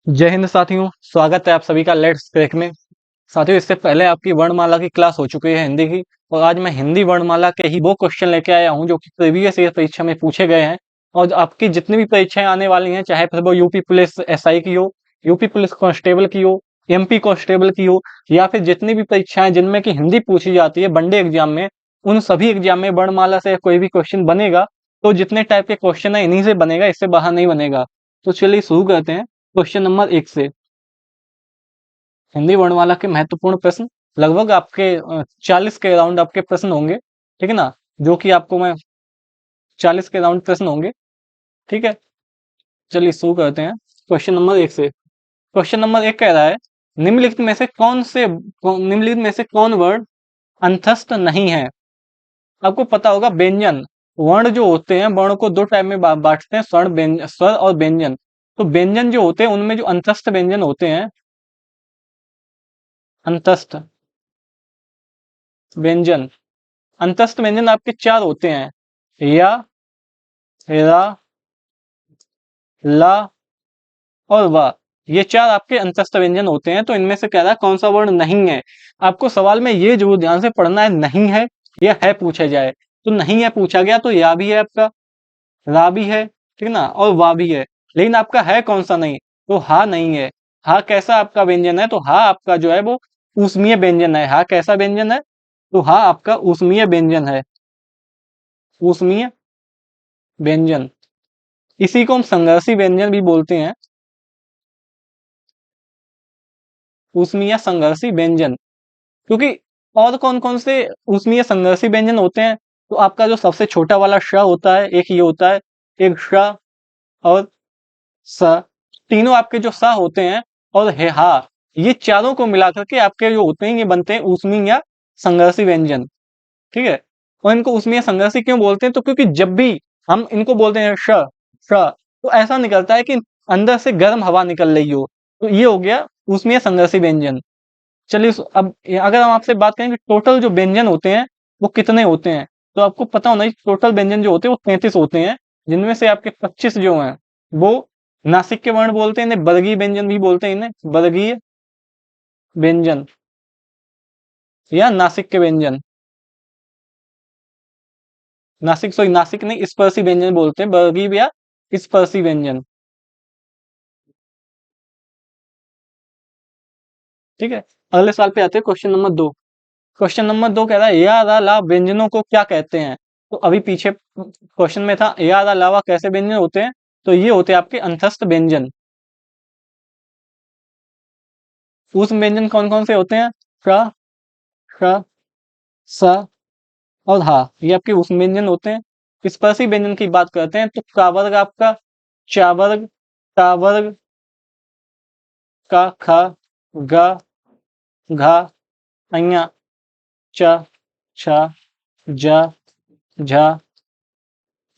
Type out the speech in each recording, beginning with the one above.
जय हिंद साथियों, स्वागत है आप सभी का लेट्स क्रेक में। साथियों, इससे पहले आपकी वर्णमाला की क्लास हो चुकी है हिंदी की, और आज मैं हिंदी वर्णमाला के ही वो क्वेश्चन लेके आया हूं जो कि प्रीवियस ईयर परीक्षा में पूछे गए हैं। और आपकी जितनी भी परीक्षाएं आने वाली हैं, चाहे फिर वो यूपी पुलिस एसआई की हो, यूपी पुलिस कांस्टेबल की हो, एमपी कांस्टेबल की हो, या फिर जितनी भी परीक्षाएं जिनमें की हिंदी पूछी जाती है वनडे एग्जाम में, उन सभी एग्जाम में वर्णमाला से कोई भी क्वेश्चन बनेगा। तो जितने टाइप के क्वेश्चन है इन्हीं से बनेगा, इससे बाहर नहीं बनेगा। तो चलिए शुरू करते हैं क्वेश्चन नंबर 1 से। हिंदी वर्णमाला के महत्वपूर्ण प्रश्न, लगभग आपके 40 के अराउंड आपके प्रश्न होंगे, ठीक है ना। जो कि आपको मैं 40 के अराउंड प्रश्न होंगे, ठीक है। चलिए शुरू करते हैं क्वेश्चन नंबर 1 से। क्वेश्चन नंबर 1 कह रहा है, निम्नलिखित में से कौन वर्ण अंतस्थ नहीं है। आपको पता होगा व्यंजन, वर्ण जो होते हैं, वर्ण को दो टाइप में बांटते हैं, स्वर और व्यंजन। तो व्यंजन जो होते हैं उनमें जो अंतस्थ व्यंजन होते हैं, अंतस्थ व्यंजन, अंतस्थ व्यंजन आपके चार होते हैं, या, रा, ला और वा। ये चार आपके अंतस्थ व्यंजन होते हैं। तो इनमें से कह रहा है कौन सा वर्ण नहीं है। आपको सवाल में ये जरूर ध्यान से पढ़ना है, नहीं है या है पूछा जाए। तो नहीं है पूछा गया तो या भी है आपका, रा भी है, ठीक है ना, और वा भी है। लेकिन आपका है कौन सा नहीं, तो हा नहीं है। हा कैसा आपका व्यंजन है, तो हा आपका जो है वो ऊष्मीय व्यंजन है। हा कैसा व्यंजन है, तो हा आपका ऊष्मीय व्यंजन है, ऊष्मीय व्यंजन। इसी को हम संघर्षी व्यंजन भी बोलते हैं, ऊष्मीय संघर्षी व्यंजन। क्योंकि और कौन कौन से ऊष्मीय संघर्षी व्यंजन होते हैं, तो आपका जो सबसे छोटा वाला श होता है, एक ये होता है, एक श और स, तीनों आपके जो स होते हैं, और हे हा, ये चारों को मिलाकर के आपके जो होते हैं ये बनते हैं ऊष्मीय संघर्षी व्यंजन, ठीक है। और इनको ऊष्मीय संघर्षी क्यों बोलते हैं, तो क्योंकि जब भी हम इनको बोलते हैं श श, तो ऐसा निकलता है कि अंदर से गर्म हवा निकल रही हो, तो ये हो गया ऊष्मीय संघर्षी व्यंजन। चलिए अब अगर हम आपसे बात करें कि टोटल जो व्यंजन होते हैं वो कितने होते हैं, तो आपको पता होना चाहिए टोटल व्यंजन जो होते हैं वो 33 होते हैं। जिनमें से आपके 25 जो हैं वो नासिक के वर्ण बोलते हैं, इन्हें वर्गीय व्यंजन भी बोलते हैं, इन्हें वर्गीय व्यंजन या नासिक के व्यंजन। नासिक नहीं, स्पर्शी व्यंजन बोलते हैं, वर्गीय या स्पर्शी व्यंजन, ठीक है। अगले साल पे आते हैं क्वेश्चन नंबर 2। क्वेश्चन नंबर 2 कह रहा है, या रा ला व्यंजनों को क्या कहते हैं। तो अभी पीछे क्वेश्चन में था या रा लावा कैसे व्यंजन होते हैं, तो ये होते हैं आपके अंतस्थ व्यंजन। उस व्यंजन कौन कौन से होते हैं, श, श, स और हा, ये आपके उस व्यंजन होते हैं। स्पर्शी व्यंजन की बात करते हैं तो का वर्ग आपका चा वर्ग, टा वर्ग, का, खा, गा, घा, अइया, चा, छा, जा, झा,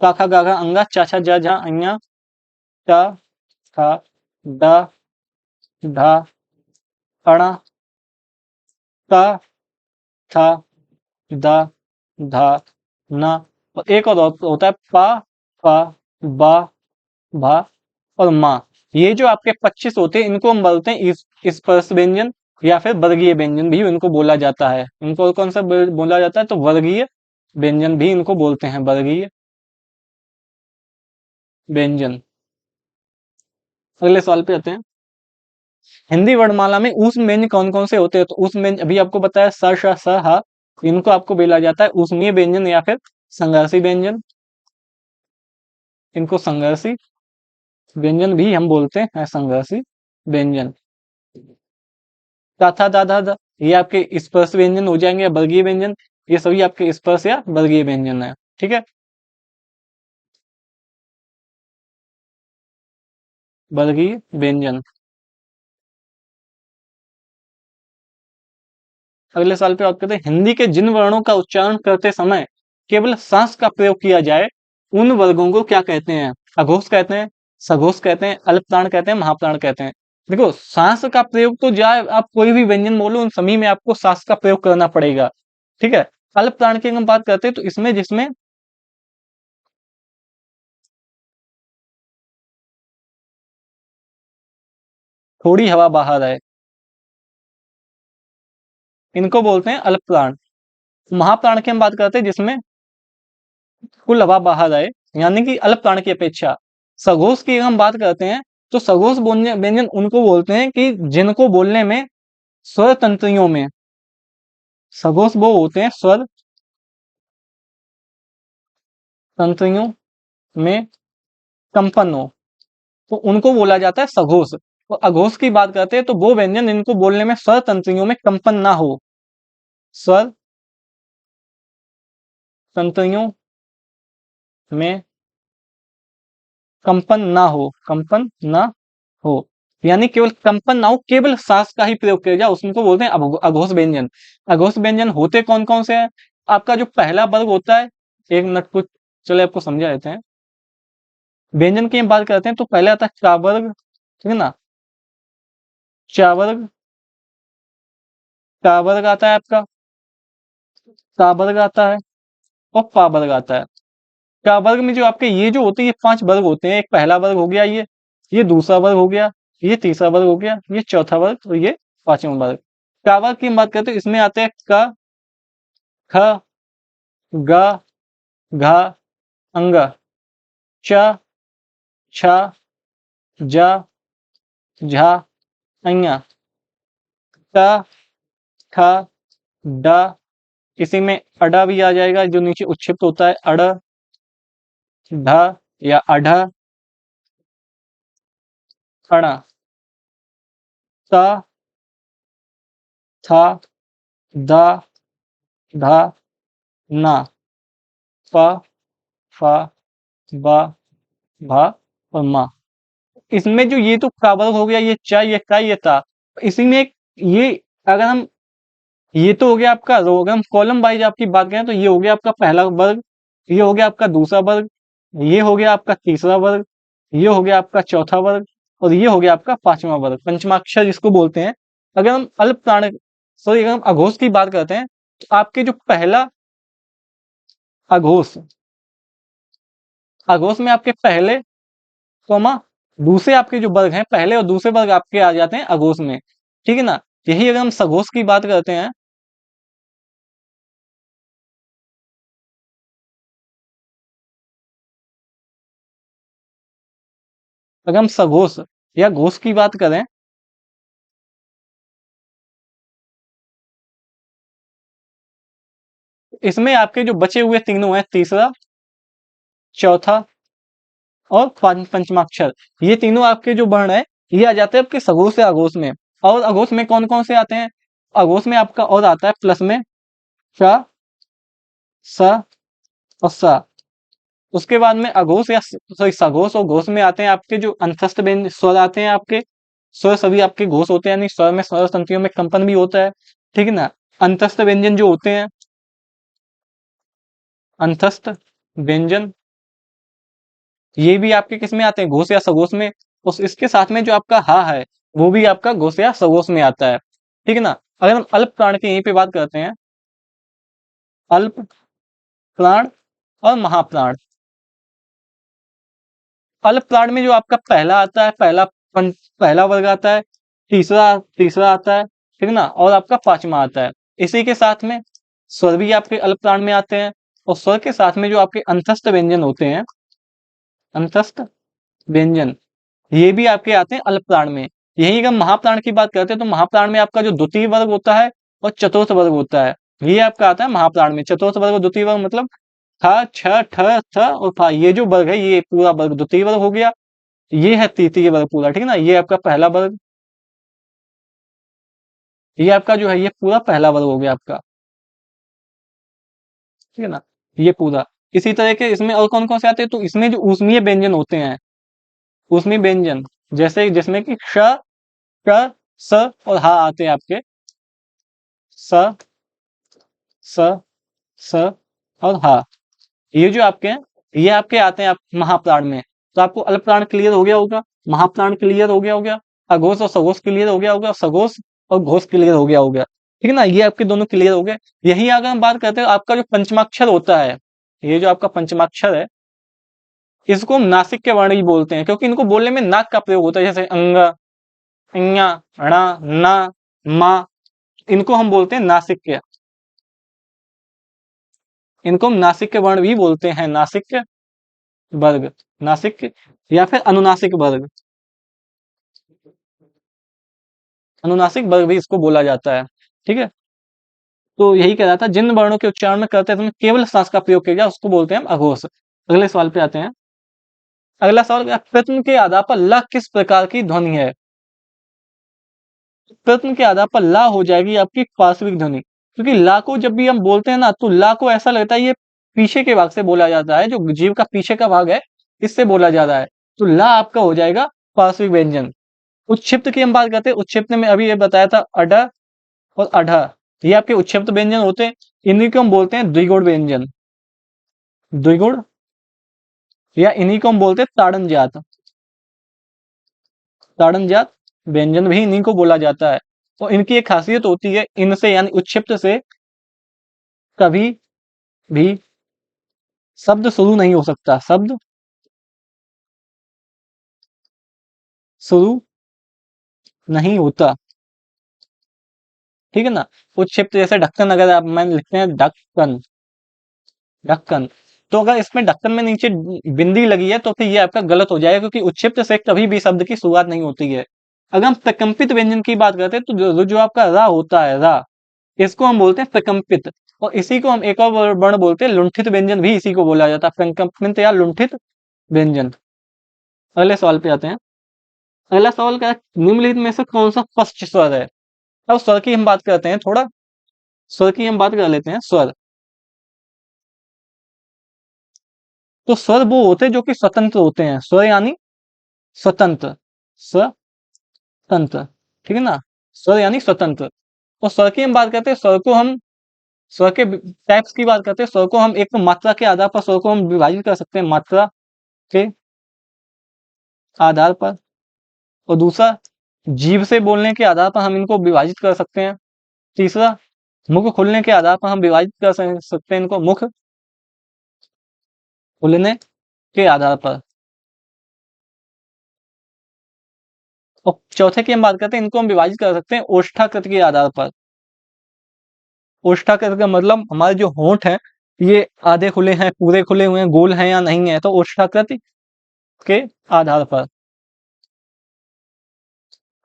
का, खा, गा, घा, अंगा, चा, छा, जा, झा, अइया, टा, था, डा, ढा, अणा, ता, था, दा, धा, ना। और एक और होता है पा, फा, बा, भा और मा। ये जो आपके 25 होते हैं इनको हम बोलते हैं स्पर्श व्यंजन, या फिर वर्गीय व्यंजन भी इनको बोला जाता है। इनको कौन सा बोला जाता है, तो वर्गीय व्यंजन भी इनको बोलते हैं, वर्गीय व्यंजन। अगले सवाल पे आते हैं। हिंदी वर्णमाला में ऊष्म व्यंजन कौन कौन से होते हैं, तो ऊष्म व्यंजन अभी आपको बताया स, श, स, हा, इनको आपको बोला जाता है ऊष्मीय व्यंजन या फिर संघर्षी व्यंजन। इनको संघर्षी व्यंजन भी हम बोलते हैं, संघर्षी व्यंजन। ता, था, दा, धा, दा, ये आपके स्पर्श व्यंजन हो जाएंगे या वर्गीय व्यंजन। ये सभी आपके स्पर्श या वर्गीय व्यंजन है, ठीक है, वर्गीय व्यंजन। अगले साल पे बात करते हैं, हिंदी के जिन वर्णों का उच्चारण करते समय केवल सांस का प्रयोग किया जाए उन वर्गों को क्या कहते हैं। अघोष कहते हैं, सघोष कहते हैं, अल्पप्राण कहते हैं, महाप्राण कहते हैं। देखो सांस का प्रयोग तो जाए आप कोई भी व्यंजन बोलो उन सभी में आपको सांस का प्रयोग करना पड़ेगा, ठीक है। अल्पप्राण की हम बात करते हैं तो इसमें जिसमें थोड़ी हवा बाहर आए, इनको बोलते हैं अल्प प्राण। महाप्राण की हम बात करते हैं जिसमें कुल हवा बाहर आए, यानी कि अल्प प्राण की अपेक्षा। सघोष की हम बात करते हैं तो सघोष व्यंजन उनको बोलते हैं कि जिनको बोलने में स्वर तंत्रियों में, सघोष वो होते हैं स्वर तंत्रियों में कंपन हो, तो उनको बोला जाता है सघोष। तो अघोष की बात करते हैं तो वो व्यंजन इनको बोलने में स्वर तंत्रियों में कंपन ना हो, स्वर तंत्रियों में कंपन ना हो, कंपन ना हो, यानी केवल कंपन ना हो, केवल श्वास का ही प्रयोग किया जाए, उसको बोलते हैं अघोष व्यंजन। अघोष व्यंजन होते कौन कौन से हैं? आपका जो पहला वर्ग होता है, एक मिनट कुछ चले आपको समझा देते हैं। व्यंजन की हम बात करते हैं तो पहले आता है चा वर्ग, ठीक है ना, चा वर्ग, का वर्ग आता है आपका, का वर्ग आता है और पा वर्ग आता है। का वर्ग में जो आपके ये जो होते हैं, ये 5 वर्ग होते हैं। एक पहला वर्ग हो गया, ये दूसरा वर्ग हो गया, ये तीसरा वर्ग हो गया, ये चौथा वर्ग और ये पांचवा वर्ग। का वर्ग की हम बात करते हैं, इसमें आते हैं क, ख, ग, घ, अंग, च, छ, ज, झ, अञ, ट, ठ, ड, इसी में अड़ा भी आ जाएगा जो नीचे उच्छिप्त होता है, अड़, ढ या अढ़, अण, त, थ, द, ध, न, प, फ, ब, भ और म। इसमें जो ये तो का वर्ग हो गया, ये च, ये का, ये ता, इसी में ये अगर हम, ये तो हो गया आपका रो, अगर हम कॉलम वाइज आपकी बात करें तो ये हो गया आपका पहला वर्ग, ये हो गया आपका दूसरा वर्ग, ये हो गया आपका तीसरा वर्ग, ये हो गया आपका चौथा वर्ग और ये हो गया आपका पांचवा वर्ग, पंचमाक्षर जिसको बोलते हैं। अगर हम अल्प प्राण, सॉरी, अगर हम अघोष की बात करते हैं तो आपके जो पहला अघोष, अघोष में आपके पहले कॉमा दूसरे आपके जो वर्ग हैं, पहले और दूसरे वर्ग आपके आ जाते हैं अघोष में, ठीक है ना। यही अगर हम सघोष की बात करते हैं, अगर हम सघोष या घोष की बात करें, इसमें आपके जो बचे हुए तीनों हैं, तीसरा, चौथा और पंचमाक्षर, ये तीनों आपके जो वर्ण है ये आ जाते हैं आपके सघोष या अघोष में। और अघोष में कौन कौन से आते हैं? अघोष में आपका और आता है प्लस में श, स और स। उसके बाद में अघोष या सॉरी सघोष और घोष में आते हैं आपके जो अंतस्थ व्यंजन स्वर आते हैं आपके, स्वर सभी आपके घोष होते हैं, यानी स्वर में स्वर तंत्रियों में कंपन भी होता है, ठीक है ना। अंतस्थ व्यंजन जो होते हैं, अंतस्थ व्यंजन ये भी आपके किस में आते हैं? घोष या सघोष में। उस इसके साथ में जो आपका हा है वो भी आपका घोष या सघोष में आता है, ठीक है ना। अगर हम अल्प प्राण की यहीं पे बात करते हैं, अल्प प्राण और महाप्राण। अल्प प्राण में जो आपका पहला आता है, पहला वर्ग आता है, तीसरा तीसरा आता है, ठीक है ना, और आपका पांचवा आता है। इसी के साथ में स्वर भी आपके अल्प प्राण में आते हैं, और स्वर के साथ में जो आपके अंतस्थ व्यंजन होते हैं, अंतस्थ व्यंजन ये भी आपके आते हैं अल्प प्राण में। यही अगर महाप्राण की बात करते हैं तो महाप्राण में आपका जो द्वितीय वर्ग होता है और चतुर्थ वर्ग होता है, ये आपका आता है महाप्राण में। चतुर्थ वर्ग और द्वितीय वर्ग मतलब थ, छ, ठ, थ और फा, ये जो वर्ग है ये पूरा वर्ग द्वितीय वर्ग हो गया, ये है तृतीय वर्ग पूरा, ठीक है ना। ये आपका पहला वर्ग, ये आपका जो है ये पूरा पहला वर्ग हो गया आपका, ठीक है ना, ये पूरा। इसी तरह के इसमें और कौन कौन से आते हैं? तो इसमें जो ऊष्मीय व्यंजन होते हैं, ऊष्मीय व्यंजन जैसे जिसमें कि श, क, स और हा आते हैं आपके, स, स, स और हा, ये जो आपके हैं ये आपके आते हैं आप महाप्राण में। तो आपको अल्प प्राण क्लियर हो गया होगा, महाप्राण क्लियर हो गया होगा, अघोष और सघोष क्लियर हो गया होगा, सघोष और घोष क्लियर हो गया होगा, ठीक है ना। ये आपके दोनों क्लियर हो गए। यही अगर हम बात करते हैं आपका जो पंचमाक्षर होता है, ये जो आपका पंचमाक्षर है इसको हम नासिक के वर्ण ही बोलते हैं, क्योंकि इनको बोलने में नाक का प्रयोग होता है, जैसे अंग, ञ, ण, न, म, इनको हम बोलते हैं नासिक्य। इनको हम नासिक्य वर्ण भी बोलते हैं, नासिक्य वर्ग, नासिक्य या फिर अनुनासिक वर्ग, अनुनासिक वर्ग भी इसको बोला जाता है। ठीक है, तो यही कह रहा था, जिन वर्णों के उच्चारण में करते समय केवल श्वास का प्रयोग किया जाए उसको बोलते हैं हम अघोष। अगले सवाल पे आते हैं। अगला सवाल क्या है? प्रश्न के आधार पर ल किस प्रकार की ध्वनि है? प्रश्न के आधार पर ला हो जाएगी आपकी पार्श्विक ध्वनि, क्योंकि ला को जब भी हम बोलते हैं ना, तो ला को ऐसा लगता है ये पीछे के भाग से बोला जाता है, जो जीव का पीछे का भाग है इससे बोला जा रहा है, तो ला आपका हो जाएगा पार्श्विक व्यंजन। उच्छिप्त की हम बात करते हैं, उच्छिप्त में अभी ये बताया था अड और अढ़, ये आपके उच्छिप्त व्यंजन होते हैं, इन्हीं को हम बोलते हैं द्विगुण व्यंजन, द्विगुण, या इन्हीं को हम बोलते हैं ताड़न जात, ताड़न जात व्यंजन भी इन्हीं को बोला जाता है। तो इनकी एक खासियत होती है, इनसे यानी उच्छिप्त से कभी भी शब्द शुरू नहीं हो सकता, शब्द शुरू नहीं होता। ठीक है ना, उच्छिप्त जैसे ढक्कन, अगर आप मैंने लिखते हैं ढक्कन, ढक्कन, तो अगर इसमें ढक्कन में नीचे बिंदी लगी है तो फिर ये आपका गलत हो जाएगा, क्योंकि उच्छिप्त से कभी भी शब्द की शुरुआत नहीं होती है। अगर हम प्रकंपित व्यंजन की बात करते हैं तो जो आपका रा होता है, रा, इसको हम बोलते हैं प्रकंपित, और इसी को हम एक और वर्ण बोलते हैं लुंठित व्यंजन, भी इसी को बोला जाता है, प्रकंपित या लुंठित व्यंजन। अगले सवाल पे आते हैं। अगला सवाल क्या है? निम्नलिखित में से कौन सा फर्स्ट स्वर है? अब स्वर की हम बात करते हैं, थोड़ा स्वर की हम बात कर लेते हैं। स्वर, तो स्वर वो होते हैं जो कि स्वतंत्र होते हैं, स्वर यानी स्वतंत्र, स्वतंत्र, ठीक है ना, स्वर यानी स्वतंत्र। और स्वर की हम बात करते हैं, स्वर को हम, स्वर के टाइप्स की बात करते हैं, स्वर को हम एक तो मात्रा के आधार पर स्वर को हम विभाजित कर सकते हैं, मात्रा के आधार पर, और दूसरा जीभ से बोलने के आधार पर हम इनको विभाजित कर सकते हैं, तीसरा मुख खुलने के आधार पर हम विभाजित कर सकते हैं इनको, मुख खुलने के आधार पर, और चौथे की हम बात करते हैं, इनको हम विभाजित कर सकते हैं ओष्ठाकृत के आधार पर। ओष्ठाकृत का मतलब हमारे जो होंठ हैं ये आधे खुले हैं, पूरे खुले हुए हैं, गोल हैं या नहीं है, तो ओष्ठाकृत के आधार पर।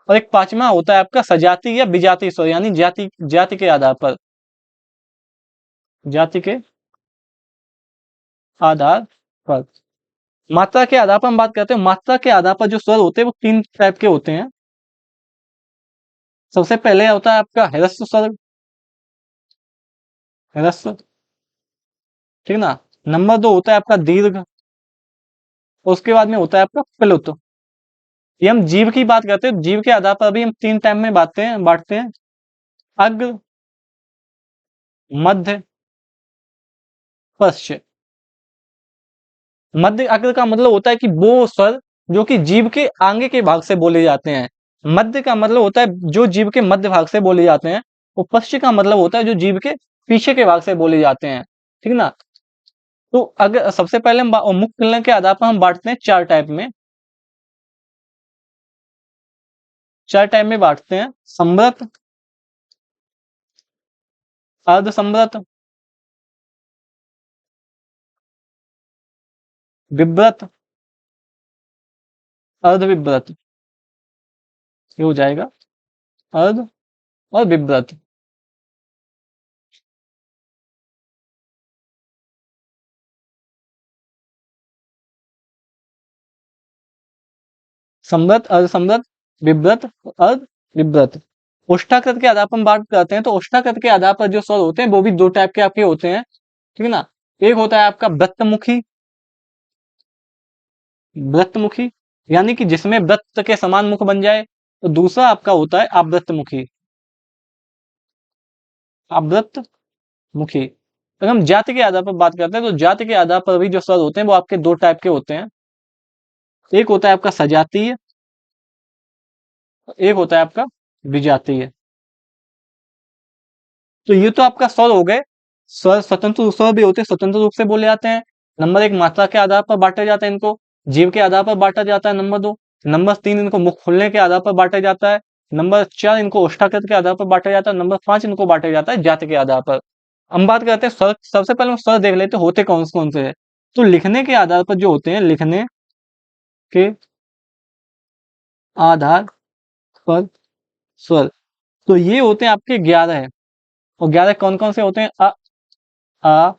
और एक पांचवा होता है आपका सजाति या विजाति स्वर, यानी जाति, जाति के आधार पर, जाति के आधार पर। मात्रा के आधार पर हम बात करते हैं, मात्रा के आधार पर जो स्वर होते हैं वो तीन टाइप के होते हैं। सबसे पहले होता है आपका ह्रस्व स्वर, ह्रस्व, ठीक ना। नंबर दो होता है आपका दीर्घ, उसके बाद में होता है आपका प्लुत। ये हम जीव की बात करते हैं, जीव के आधार पर भी हम तीन टाइप में बांटते हैं, अग्र, मध्य, पश्च। मध्य अग्र का मतलब होता है कि वो स्वर जो कि जीव के आगे के भाग से बोले जाते हैं, मध्य का मतलब होता है जो जीव के मध्य भाग से बोले जाते हैं, और पश्च का मतलब होता है जो जीव के पीछे के भाग से बोले जाते हैं, ठीक ना। तो अगर सबसे पहले हम मुख खुलने के आधार पर हम बांटते हैं चार टाइप में, चार टाइप में बांटते हैं, समृत, अर्ध समृत, विव्रत, अर्ध विव्रत, ये हो जाएगा अर्ध और विव्रत। समृत, अर्ध समृत, विव्रत, अर्ध विव्रत। ओष्ठाकृत के आधार पर हम बात करते हैं, तो ओष्ठाकृत के आधार पर जो स्वर होते हैं वो भी दो टाइप के आपके होते हैं, ठीक है ना। एक होता है आपका वृत्तमुखी, वृत्तमुखी यानी कि जिसमें वृत्त के समान मुख बन जाए, तो दूसरा आपका होता है आवृत्तमुखी, आवृत्तमुखी। अगर हम जाति के आधार पर बात करते हैं, तो जाति के आधार पर भी जो स्वर होते हैं वो आपके दो टाइप के होते हैं, एक होता है आपका सजातीय, एक होता है आपका विजातीय। तो ये तो आपका स्वर हो गए, स्वर स्वतंत्र स्वर भी होते हैं, स्वतंत्र रूप से बोले जाते हैं। नंबर एक, मात्रा के आधार पर बांटा जाता है इनको, जीव के आधार पर बांटा जाता है, नंबर दो नंबर 3 इनको मुख खुलने के आधार पर बांटा जाता है। नंबर 4 इनको ओष्ठाकृत के आधार पर बांटा जाता है। नंबर 5 इनको बांटा जाता है जाति के आधार पर। हम बात करते हैं स्वर, सबसे पहले हम स्वर देख लेते हैं होते कौन से हैं। तो लिखने के आधार पर जो होते हैं, लिखने के आधार पर स्वर, तो ये होते हैं आपके 11 है। और 11 कौन कौन से होते हैं? आ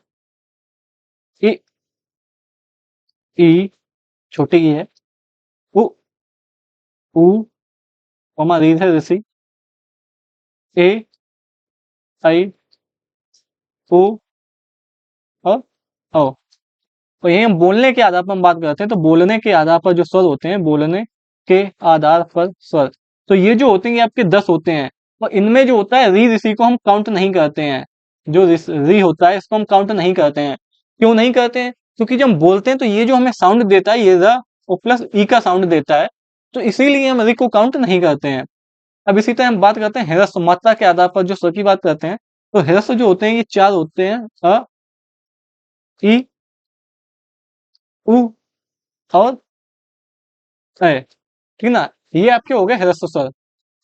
इ ई छोटी ई है, उ ऊ रीढ़ है ऋषि, ए आई ओ और औ। तो यही हम बोलने के आधार पर हम बात करते हैं, तो बोलने के आधार पर जो स्वर होते हैं, बोलने के आधार पर स्वर, तो ये जो होते हैं ये आपके 10 होते हैं। और इनमें जो होता है री ऋषि को हम काउंट नहीं करते हैं। जो री होता है इसको हम काउंट नहीं करते हैं। क्यों नहीं करते हैं? क्योंकि जब हम बोलते हैं तो ये जो हमें साउंड देता है ये र और प्लस ई का साउंड देता है, तो इसीलिए हम री को काउंट नहीं करते हैं। अब इसी तरह हम बात करते हैं ह्रस्व मात्रा के आधार पर जो स्वर की बात करते हैं, तो ह्रस्व जो होते हैं ये 4 होते हैं, अ ई उ और है, ठीक ना? ये आपके हो गए ह्रस्व स्वर।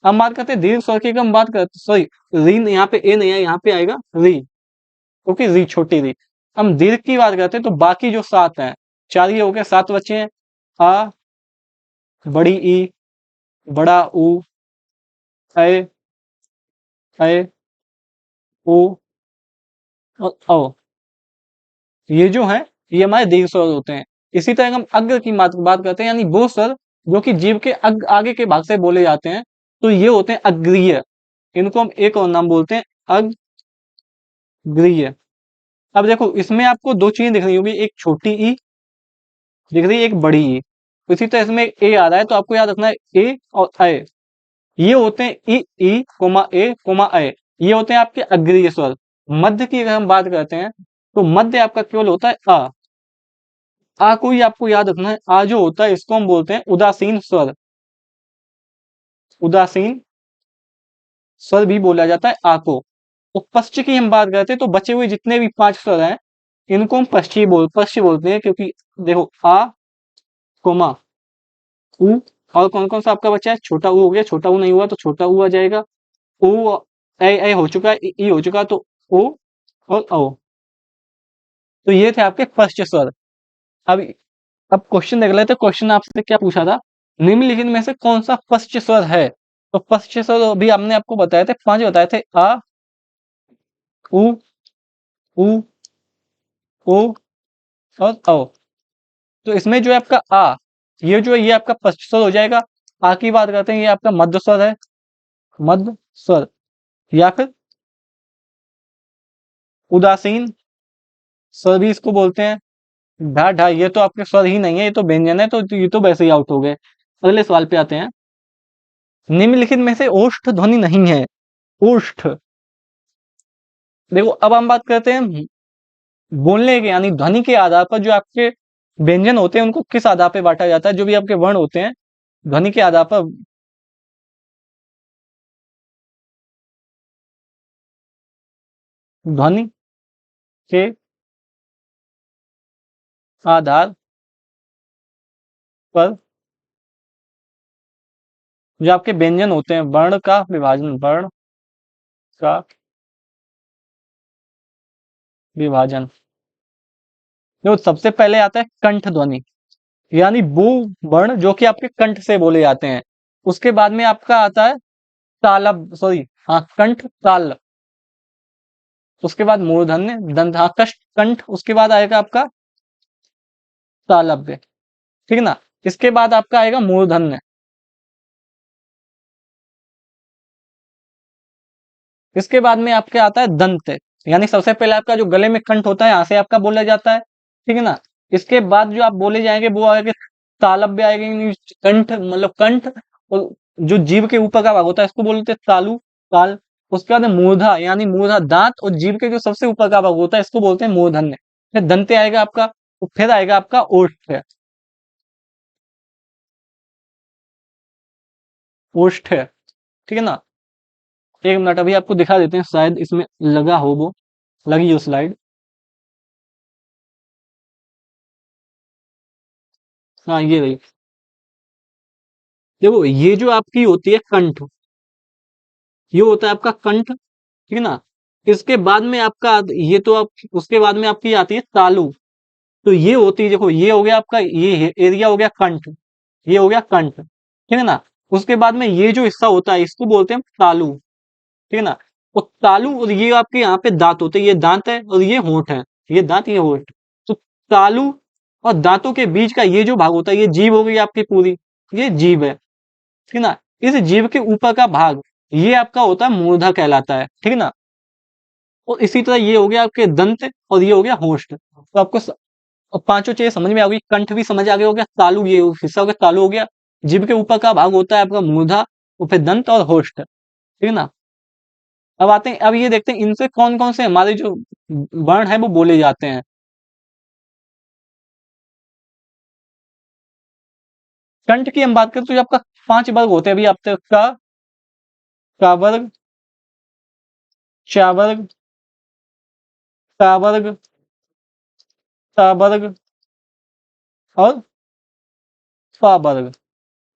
हम बात करते हैं दीर्घ स्वर की, हम बात करते, सॉरी, री यहाँ पे ए नहीं है, यहाँ पे आएगा री, क्योंकि री छोटी री। हम दीर्घ की बात करते हैं तो बाकी जो 7 हैं, 4 ये हो गए, 7 बचे हैं। आ, बड़ी ई, बड़ा ऊ, ऐ, ऐ, ओ और औ। ये जो है ये हमारे दीर्घ स्वर होते हैं। इसी तरह हम अग्र की बात करते हैं, यानी वो स्वर जो कि जीभ के आगे के भाग से बोले जाते हैं, तो ये होते हैं अग्रीय। इनको हम एक और नाम बोलते हैं, अग्रीय। अब देखो इसमें आपको 2 चीजें दिख रही होगी, एक छोटी ई दिख रही है, एक बड़ी ई। इसी तरह इसमें ए आ रहा है, तो आपको याद रखना है ए और ए, ये होते हैं ई ई कोमा ए कोमा ए, ये होते हैं आपके अग्रीय स्वर। मध्य की अगर हम बात करते हैं तो मध्य आपका केवल होता है आ को ही आपको याद रखना है। आ जो होता है इसको हम बोलते हैं उदासीन स्वर। उदासीन स्वर भी बोला जाता है आ को। तो पश्च की हम बात करते हैं तो बचे हुए जितने भी 5 स्वर हैं इनको हम पश्च बोलते हैं, क्योंकि देखो आ कोमा उ, और कौन कौन सा आपका बचा है? छोटा ऊ हो गया, छोटा ऊ नहीं हुआ तो छोटा ऊ आ जाएगा, ऊ ए हो चुका है, ई हो चुका, तो ओ और औ। तो ये थे आपके पश्च स्वर। अब अब क्वेश्चन देख लेते हैं। क्वेश्चन आपसे क्या पूछा था? निम्नलिखित में से कौन सा पश्च स्वर है? तो पश्च स्वर अभी हमने आपको बताए थे, 5 बताए थे, आ उ ऊ ओ और औ। तो इसमें जो है आपका आ, ये जो है ये आपका पश्च स्वर हो जाएगा। आ की बात करते हैं, ये आपका मध्य स्वर है, मध्य स्वर, या फिर उदासीन स्वर भी इसको बोलते हैं। ढा ढा ये तो आपके स्वर ही नहीं है, ये तो व्यंजन है, तो ये तो वैसे ही आउट हो गए। अगले सवाल पे आते हैं। निम्नलिखित में से ओष्ठ ध्वनि नहीं है। ओष्ठ, देखो अब हम बात करते हैं बोलने के यानी ध्वनि के आधार पर जो आपके व्यंजन होते हैं उनको किस आधार पर बांटा जाता है। जो भी आपके वर्ण होते हैं ध्वनि के आधार पर, ध्वनि के आधार पर जो आपके व्यंजन होते हैं, वर्ण का विभाजन, वर्ण का विभाजन। जो सबसे पहले आता है कंठ ध्वनि, यानी वो वर्ण जो कि आपके कंठ से बोले जाते हैं। उसके बाद में आपका आता है तालब, सॉरी, हाँ, कंठ ताल। उसके बाद मूर्धन्य दंत, हाँ, कष्ट कंठ। उसके बाद आएगा आपका तालव्य, ठीक है ना? इसके बाद आपका आएगा मूर्धन्य। इसके बाद में आपके आता है दंत, यानी सबसे पहले आपका जो गले में कंठ होता है यहाँ से आपका बोला जाता है, ठीक है ना? इसके बाद जो आप बोले जाएंगे वो आएंगे तालव्य आएंगे, यानी कंठ मतलब कंठ, और जो जीभ के ऊपर का भाग होता है इसको बोलते हैं तालु, ताल। उसके बाद मूर्धा, यानी मूर्धा दांत और जीभ के जो सबसे ऊपर का भाग होता है इसको बोलते हैं मूर्धन्य। फिर दंते आएगा आपका, तो फिर आएगा आपका ओष्ठ, ओष्ठ, ठीक है ना? एक मिनट अभी आपको दिखा देते हैं, शायद इसमें लगा हो, वो लगी हो स्लाइड। हाँ ये रही। देखो ये जो आपकी होती है कंठ, ये होता है आपका कंठ, ठीक है ना। इसके बाद में आपका ये तो आप, उसके बाद में आपकी आती है तालु। तो ये होती है, देखो ये हो गया आपका, ये एरिया हो गया कंठ, ये हो गया कंठ, ठीक है ना। उसके बाद में ये जो हिस्सा होता है इसको बोलते हैं तालु, ठीक है ना। और तालु, और ये आपके यहाँ पे दांत होते हैं, ये दांत है और ये होंठ है, ये दांत ये होंठ। तो तालु और दांतों के बीच का ये जो भाग होता है, ये जीभ हो गई आपकी पूरी, ये जीभ है, ठीक है ना। इस जीभ के ऊपर का भाग ये आपका होता है मूर्धा कहलाता है, ठीक है ना। और इसी तरह ये हो गया आपके दंत और ये हो गया होष्ट। तो आपको और पांचों चीजें समझ में आ गई, कंठ भी समझ आ गया, हो गया तालु, ये हिस्सा हो गया तालु हो गया। जीभ के ऊपर का भाग होता है आपका मूर्धा, और फिर दंत और होष्ट, ठीक है ना। अब आते हैं, अब ये देखते हैं इनसे कौन कौन से हमारे जो वर्ण है वो बोले जाते हैं। कंठ की हम बात करें तो जो आपका 5 वर्ग होते हैं, अभी आप तक का वर्ग, चा वर्ग, ता वर्ग, ता वर्ग और स्वा वर्ग।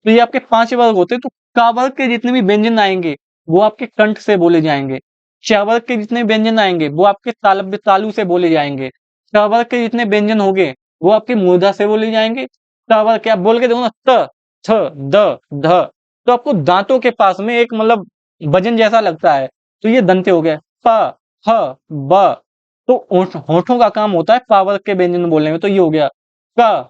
तो ये आपके 5 वर्ग होते हैं। तो का वर्ग के जितने भी व्यंजन आएंगे वो आपके कंठ से बोले जाएंगे। च वर्ग के जितने व्यंजन आएंगे वो आपके तालु से बोले जाएंगे। ट वर्ग के जितने व्यंजन होंगे वो आपके मूर्धा से बोले जाएंगे। ट वर्ग के आप बोल के देखो ना, त, थ, द, ध। तो आपको दांतों के पास में एक मतलब वजन जैसा लगता है, तो ये दंते हो गए। प, ह, ब। तो होठों का काम होता है पा वर्ग के व्यंजन बोलने में, तो ये हो गया क,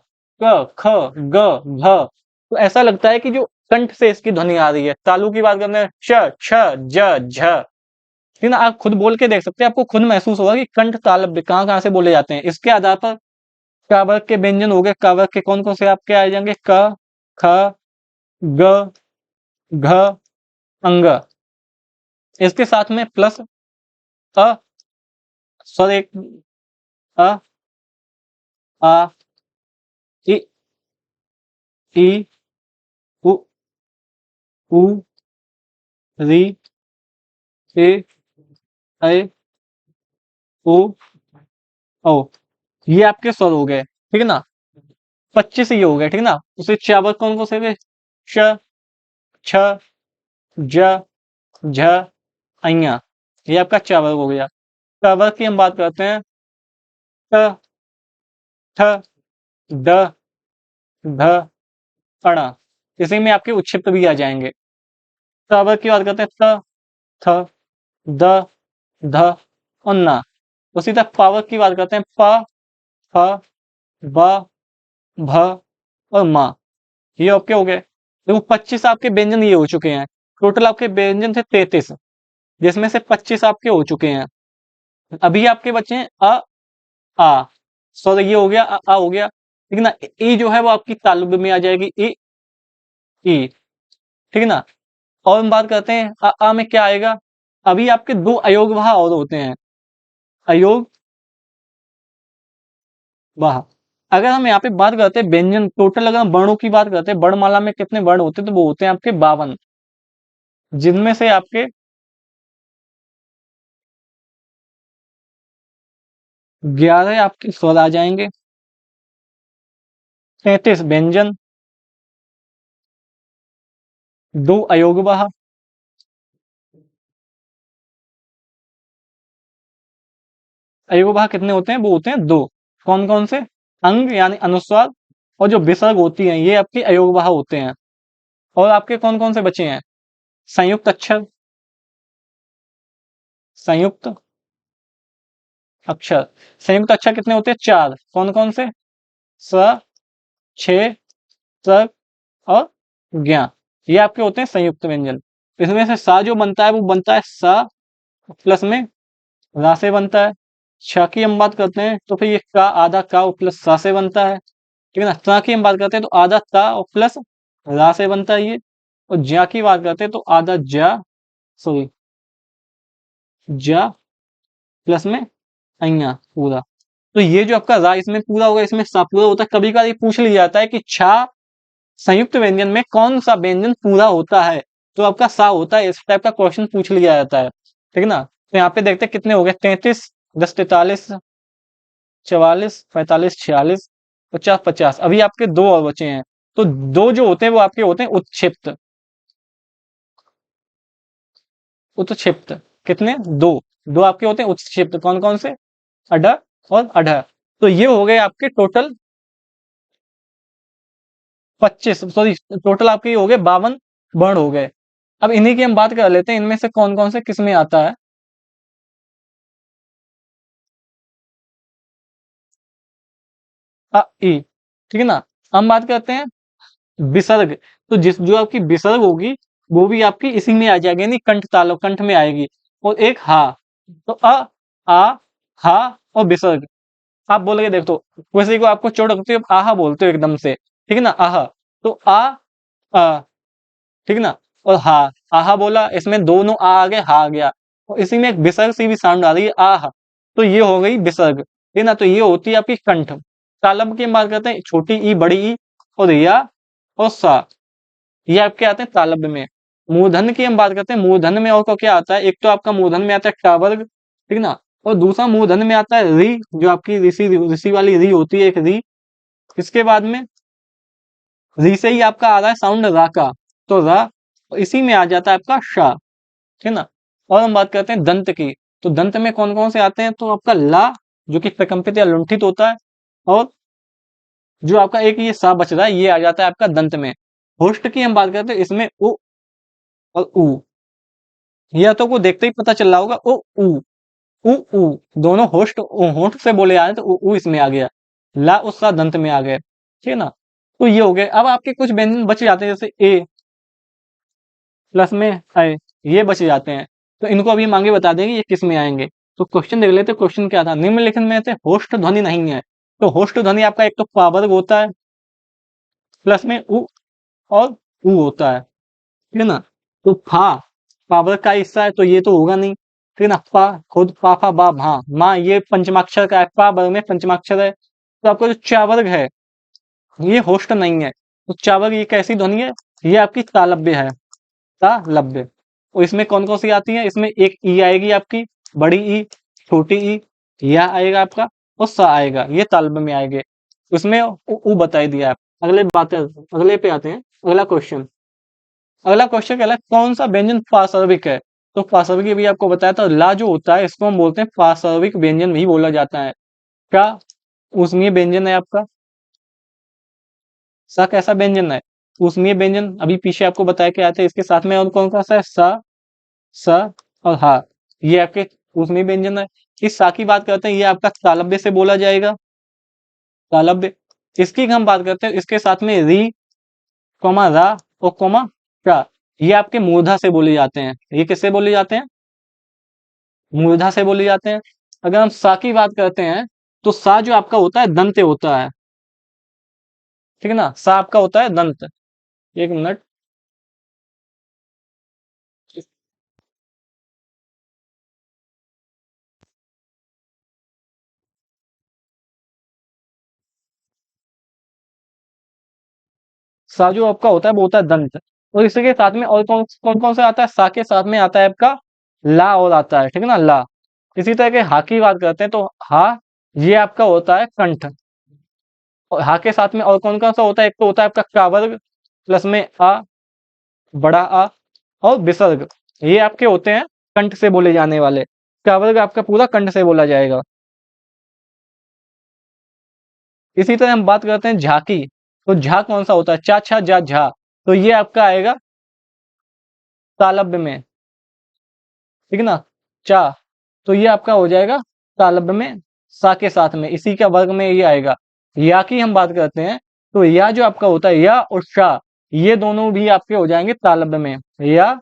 ख, ग, घ। तो ऐसा लगता है कि जो कंठ से इसकी ध्वनि आ रही है। तालु की बात करते हैं श, छ, ज, झ। लेकिन आप खुद बोल के देख सकते हैं, आपको खुद महसूस होगा कि कंठ तालव्य कहाँ कहाँ से बोले जाते हैं। इसके आधार पर क वर्ग के व्यंजन हो गए, क वर्ग के कौन कौन से आपके आ जाएंगे, क, ख, ग, घ, अंग। इसके साथ में प्लस अ, स्वर एक, अ, आ, इ, ई, उ, उ, री, ए, ऐ, ओ, ओ। ये आपके स्वर हो गए, ठीक है ना। 25 ये हो गए, ठीक है ना। उसे चावल कौन कौन से हो गए, श, छ, ज, झ, अइया। ये आपका चावल हो गया। चावल की हम बात करते हैं ट, ठ, ड, ढ, अण। इसी में आपके उच्छिष्ट भी आ जाएंगे। चावल की बात करते हैं त, थ, द, ध और न। उसी तरह पावर की बात करते हैं प, फ, ब, भ और म। ये आपके हो गए। देखो 25 आपके व्यंजन ये हो चुके हैं। टोटल आपके व्यंजन थे 33, जिसमें से 25 आपके हो चुके हैं। अभी आपके बचे हैं अ, आ। सॉरी ये हो गया, आ हो गया, ठीक है ना। ई जो है वो आपकी तालुब में आ जाएगी, ई, ई, ठीक है ना। और हम बात करते हैं आ में क्या आएगा। अभी आपके 2 अयोग वहा और होते हैं, अयोग वहा। अगर हम यहाँ पे बात करते हैं व्यंजन टोटल, अगर हम वर्णों की बात करते हैं, वर्णमाला में कितने वर्ण होते हैं, तो वो होते हैं आपके 52, जिनमें से आपके 11 आपके स्वर आ जाएंगे, 33 व्यंजन, 2 अयोगवाह, अयोगवाह कितने होते हैं, वो होते हैं 2। कौन कौन से, अंग यानी अनुस्वार, और जो विसर्ग होती हैं ये आपके अयोगवाह होते हैं। और आपके कौन कौन से बचे हैं, संयुक्त अक्षर, संयुक्त अक्षर। संयुक्त अक्षर कितने होते हैं, 4। कौन कौन से, स, छ, स और ज्ञा। ये आपके होते हैं संयुक्त व्यंजन। इसमें से सा जो बनता है वो बनता है सा प्लस में रा से बनता है। छ की हम बात करते हैं तो फिर ये का आधा का और प्लस सा से बनता है, ठीक है ना। ता की हम बात करते हैं तो आधा ता और प्लस रा से बनता है ये। और ज्या की बात करते हैं तो आधा जा, सॉरी, जा प्लस में अइया पूरा। तो ये जो आपका रा इसमें पूरा होगा, इसमें सा पूरा होता है। कभी कभी ये पूछ लिया जाता है कि छा संयुक्त व्यंजन में कौन सा व्यंजन पूरा होता है, तो आपका सा होता है। इस टाइप का क्वेश्चन पूछ लिया जाता है, ठीक है ना। तो यहाँ पे देखते हैं कितने हो गए, 33, 10 43, 44, 45, 46, 50, 50। अभी आपके 2 और बचे हैं, तो दो जो होते हैं वो आपके होते हैं उत्क्षिप्त। उत्क्षिप्त कितने? दो। दो आपके होते हैं उत्क्षिप्त, कौन कौन से? अड और अढ। तो ये हो गए आपके टोटल 25, सॉरी टोटल आपके ये हो गए 52 वर्ण हो गए। अब इन्हीं की हम बात कर लेते हैं, इनमें से कौन कौन से किस में आता है। अ ई, ठीक है ना। हम बात करते हैं विसर्ग। तो जिस जो आपकी विसर्ग होगी वो भी आपकी इसी में आ जाएगी, यानी कंठ तालव, कंठ में आएगी। और एक हा, तो आ, हा और विसर्ग। आप बोलोगे देखो, किसी को आपको चोट लगती है आप आहा बोलते हो एकदम से, ठीक है ना, आहा। तो आ, ठीक है ना। और हा, आहा बोला, इसमें दोनों आ गए, हा आ गया, और इसी में एक विसर्ग सी भी साउंड आ रही है, आह। तो ये हो गई विसर्ग, ठीक है ना। तो ये होती है आपकी कंठ। तालब की हम बात करते हैं, छोटी ई, बड़ी ई और या और सा, ये आपके आते हैं तालब में। मूर्धन की हम बात करते हैं, मूर्धन में और को क्या आता है, एक तो आपका मूर्धन में आता है टा वर्ग, ठीक ना। और दूसरा मूर्धन में आता है री, जो आपकी ऋषि ऋषि वाली री होती है, एक री। इसके बाद में री से ही आपका आ रहा है साउंड रा का, तो रा, और इसी में आ जाता है आपका शा, ठीक है ना। और हम बात करते हैं दंत की। तो दंत में कौन कौन से आते हैं, तो आपका ला, जो कि प्रकंपित या लुंठित होता है, और जो आपका एक ये सा बच रहा है, ये आ जाता है आपका दंत में। होस्ट की हम बात करते हैं, इसमें उ और ऊ, यह तो को देखते ही पता चल रहा होगा, ओ ऊ, उ ऊ, दोनों होस्ट होस्ट से बोले आए, तो ऊ इसमें आ गया, ला उसका दंत में आ गए, ठीक है ना। तो ये हो गए। अब आपके कुछ व्यंजन बच जाते हैं, जैसे ए प्लस में आए, ये बच जाते हैं। तो इनको अभी हम आगे बता देंगे ये किस में आएंगे। तो क्वेश्चन देख लेते, क्वेश्चन क्या था, निम्नलिखित में से होस्ट ध्वनि नहीं है। तो होस्ट ध्वनि आपका एक तो पावर्ग होता है, प्लस में उ और ऊ होता है, ठीक है ना। तो फा पावर का हिस्सा है, तो ये तो होगा नहीं, ठीक है ना। पा खुद पा फा बा भा माँ, ये पंचमाक्षर का है, पा वर्ग में पंचमाक्षर है। तो आपका जो चा वर्ग है ये होस्ट नहीं है। तो चा वर्ग ये कैसी ध्वनि है, ये आपकी तालव्य है, तालव्य। और इसमें कौन कौन सी आती है, इसमें एक ई आएगी आपकी, बड़ी ई, छोटी ई, या आएगा आपका, और सा आएगा, ये तालव्य में आएंगे। उसमें उ बताई दिया है। अगले बात अगले पे आते हैं, अगला क्वेश्चन। अगला क्वेश्चन कहला है, कौन सा व्यंजन पार्श्विक है। तो पार्श्विक भी आपको बताया था, ला जो होता है इसको हम बोलते हैं पार्श्विक व्यंजन भी बोला जाता है। क्या उसमें व्यंजन है आपका, सा कैसा व्यंजन है, उसमें व्यंजन अभी पीछे आपको बताया क्या आता है, इसके साथ में और कौन कौन सा है, सा, स और हा, ये आपके उसमें व्यंजन है। इस सा की बात करते हैं, ये आपका तालव्य से बोला जाएगा, तालव्य। इसकी हम बात करते हैं, इसके साथ में री, कोमा रा और कोमा प्रा, ये आपके मूर्धा से बोले जाते हैं। ये किससे बोले जाते हैं, मूर्धा से बोले जाते हैं। अगर हम सा की बात करते हैं, तो सा जो आपका होता है दंत होता है, ठीक है ना, सा आपका होता है दंत। एक मिनट, सा जो आपका होता है वो होता है दंत। और इसके साथ में और कौन कौन कौन सा आता है, सा के साथ में आता है आपका ला, और आता है, ठीक है ना, ला। इसी तरह के हा की बात करते हैं, तो हा ये आपका होता है कंठ। और हा के साथ में और कौन कौन सा होता है, एक तो होता है आपका कावर्ग, प्लस में आ, बड़ा आ और विसर्ग, ये आपके होते हैं कंठ से बोले जाने वाले। कावर्ग आपका पूरा कंठ से बोला जाएगा। इसी तरह हम बात करते हैं झा की। तो झा कौन सा होता है, चा छा जा झा, तो ये आपका आएगा तालव्य में, ठीक है ना, चा। तो ये आपका हो जाएगा तालव्य में, सा के साथ में, इसी का वर्ग में ये आएगा। या की हम बात करते हैं, तो या जो आपका होता है या और शा, ये दोनों भी आपके हो जाएंगे तालव्य में, या,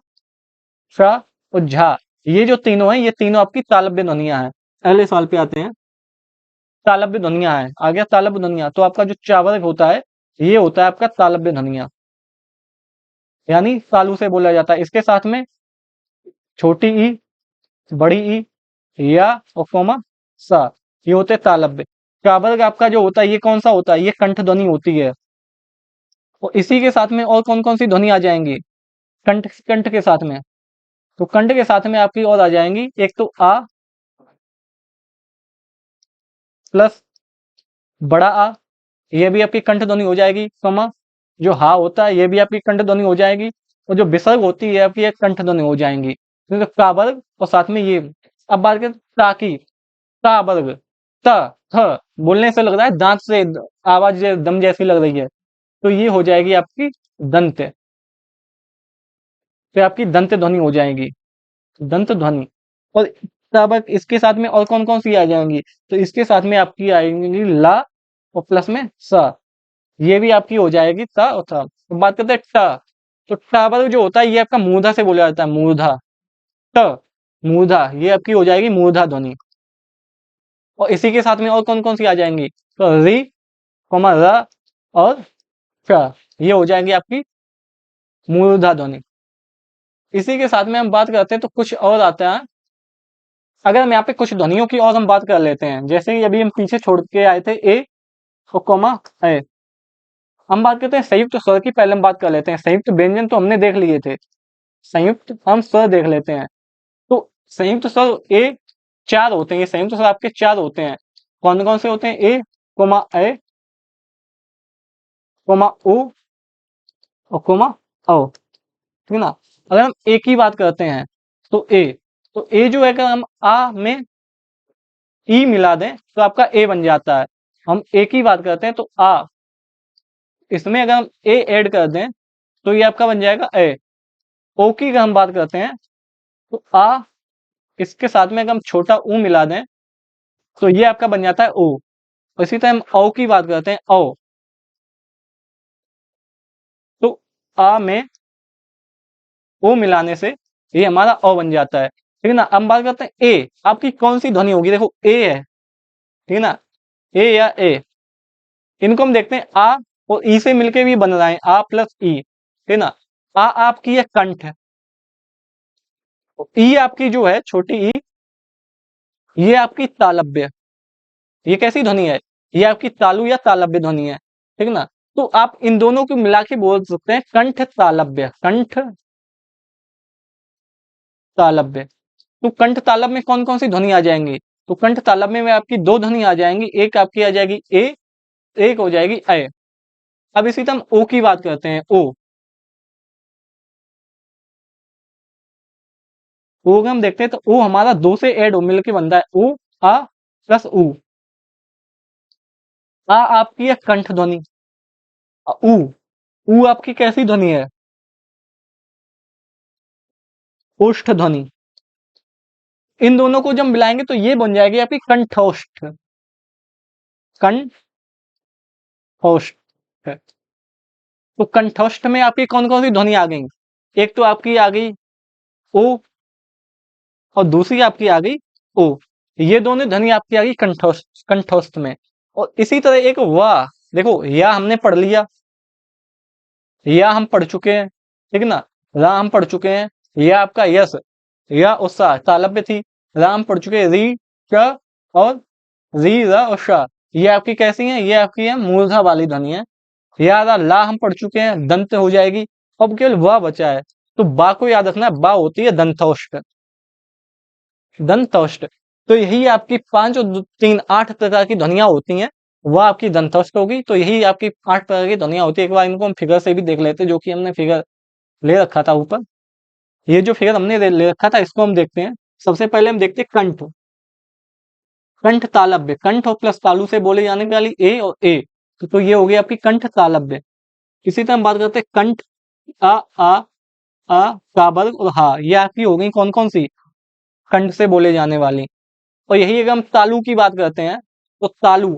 शा और झा, ये जो तीनों हैं ये तीनों आपकी तालव्य ध्वनियां हैं। अगले सवाल पे आते हैं, तालव्य ध्वनियां हैं, आ गया तालव्य ध्वनियां। तो आपका जो चा वर्ग होता है ये होता है आपका तालव्य ध्वनियां, यानी तालु से बोला जाता है। इसके साथ में छोटी ई, बड़ी ई, या और कोमा सा, ये होते हैं तालव्य। कावर्ग आपका जो होता है ये कौन सा होता है, ये कंठ ध्वनि होती है। और इसी के साथ में और कौन कौन सी ध्वनि आ जाएंगी, कंठ कंठ के साथ में। तो कंठ के साथ में आपकी और आ जाएंगी, एक तो आ प्लस बड़ा आ, ये भी आपकी कंठ ध्वनि हो जाएगी, कोमा जो हा होता है ये भी आपकी कंठ ध्वनि हो जाएगी, और जो विसर्ग होती है आपकी एक कंठ ध्वनि हो जाएंगी, तो का वर्ग और साथ में ये। अब बात करें ता की, ता वर्ग, त, थ, बोलने से लग रहा है दांत से आवाज दम जैसी लग रही है, तो ये हो जाएगी आपकी दंत, तो आपकी दंत ध्वनि हो जाएगी, दंत ध्वनि। और तब इसके साथ में और कौन कौन सी आ जाएंगी, तो इसके साथ में आपकी आएंगी ला और प्लस में स, ये भी आपकी हो जाएगी ता और था। तो बात करते हैं ट, तो टावर जो होता है ये आपका मूर्धा से बोला जाता है, मूर्धा, ट, मूर्धा, ये आपकी हो जाएगी मूर्धा ध्वनि। और इसी के साथ में और कौन कौन सी आ जाएंगी, तो री, कोमा र और श, ये हो जाएंगी आपकी मूर्धा ध्वनि। इसी के साथ में हम बात करते हैं तो कुछ और आता है, अगर हम यहाँ पे कुछ ध्वनियों की और हम बात कर लेते हैं, जैसे कि अभी हम पीछे छोड़ के आए थे ए और कोमा ए। हम बात करते हैं संयुक्त स्वर की, पहले हम बात कर लेते हैं संयुक्त व्यंजन, तो हमने देख लिए थे, संयुक्त हम स्वर देख लेते हैं। तो संयुक्त स्वर ए चार होते हैं, ये संयुक्त स्वर आपके चार होते हैं। कौन कौन से होते हैं, ए कोमा ए, कोमा ओ और कोमा ओ, ठीक है ना। अगर हम ए की बात करते हैं तो ए, तो ए जो है, अगर हम आ में ई मिला दें तो आपका ए बन जाता है। हम ए की बात करते हैं तो आ, इसमें अगर हम ए ऐड कर दें तो ये आपका बन जाएगा ए। ओ की अगर हम बात करते हैं तो आ, इसके साथ में अगर हम छोटा ऊ मिला दें तो ये आपका बन जाता है ओ। इसी तरह हम औ की बात करते हैं औ, तो आ में ओ मिलाने से ये हमारा औ बन जाता है, ठीक है ना। अब बात करते हैं ए, आपकी कौन सी ध्वनि होगी, देखो ए है, ठीक है ना, ए या ए, इनको हम देखते हैं आ और ई से मिलके भी बन रहा है, आ प्लस ई, ठीक है ना। आ आपकी है कंठ है, ई आपकी जो है छोटी ई, ये आपकी तालव्य, ये कैसी ध्वनि है, ये आपकी तालु या तालव्य ध्वनि है, ठीक है ना। तो आप इन दोनों को मिला के बोल सकते हैं कंठ तालव्य, कंठ तालव्य। तो कंठ तालव्य में कौन कौन सी ध्वनि आ जाएंगी, तो कंठ तालव्य में आपकी दो ध्वनि आ जाएंगी, एक आपकी आ जाएगी ए, एक हो जाएगी ए। अब इसी तरह हम ओ की बात करते हैं, ओ, ओ अगर हम देखते हैं तो ओ हमारा दो से ऐड हो मिलके बनता है ओ, आ प्लस ऊ। आ आपकी है कंठ ध्वनि, ऊ, ऊ आपकी कैसी ध्वनि है, ओष्ठ ध्वनि। इन दोनों को जब मिलाएंगे तो ये बन जाएगी आपकी कंठोष्ठ, कंठोष्ठ। तो कंठोष्ठ में आपकी कौन कौन सी ध्वनि आ गई, एक तो आपकी आ गई ओ और दूसरी आपकी आ गई ओ, ये दोनों ध्वनि आपकी आ गई कंठोष्ठ, कंठोष्ठ में। और इसी तरह एक वाह, देखो या हमने पढ़ लिया, या हम पढ़ चुके हैं, ठीक है ना, रा हम पढ़ चुके हैं, या आपका यस, या उत्साह तालव्य थी, रा हम पढ़ चुके हैं, री, च और री, र और श, ये आपकी कैसी है, ये आपकी है मूर्धा वाली ध्वनि है। या ला हम पढ़ चुके हैं, दंत हो जाएगी। अब केवल व बचा है, तो बा को याद रखना, बा होती है दंतौष्ठ, दंतौष्ठ। तो यही आपकी पांच और तीन आठ प्रकार की ध्वनियां होती हैं, वह आपकी दंतौष्ठ होगी। तो यही आपकी आठ प्रकार की ध्वनियां होती है। एक बार इनको हम फिगर से भी देख लेते हैं, जो कि हमने फिगर ले रखा था ऊपर। ये जो फिगर हमने ले रखा था इसको हम देखते हैं। सबसे पहले हम देखते हैं कंठ, कंठ तालव्य, कंठ और प्लस तालु से बोले जाने वाली ए और ए, तो ये हो गई आपकी कंठ तालव्य। इसी तरह हम बात करते हैं कंठ आ, आ का वर्ग और हा, ये आपकी हो गई कौन कौन सी, कंठ से बोले जाने वाली। और यही अगर हम तालु की बात करते हैं तो तालु,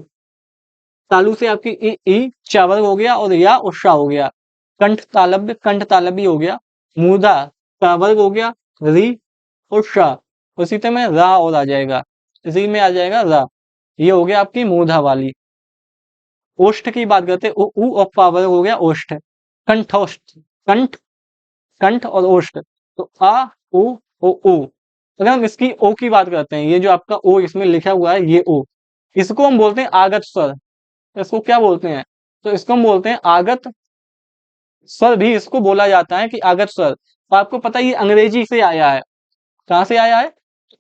तालु से आपकी ई, ई चा वर्ग हो गया और या और शा हो गया। कंठ तालव्य हो गया। मूर्धा का वर्ग हो गया, री और शा, उसी तरह में रा और आ जाएगा, इसी में आ जाएगा रा, ये हो गया आपकी मूर्धा वाली। ओष्ठ की बात करते हैं, उ और पा वर्ग हो गया ओष्ठ, कंठोष्ठ, कंठ, कंठ और ओष्ठ। तो आ ओ, अगर हम इसकी ओ की बात करते हैं, ये जो आपका ओ इसमें लिखा हुआ है ये ओ, इसको हम बोलते हैं आगत स्वर। इसको क्या बोलते हैं, तो इसको हम बोलते हैं आगत स्वर, भी इसको बोला जाता है कि आगत स्वर। तो आपको पता है ये अंग्रेजी से आया है, कहाँ से आया है,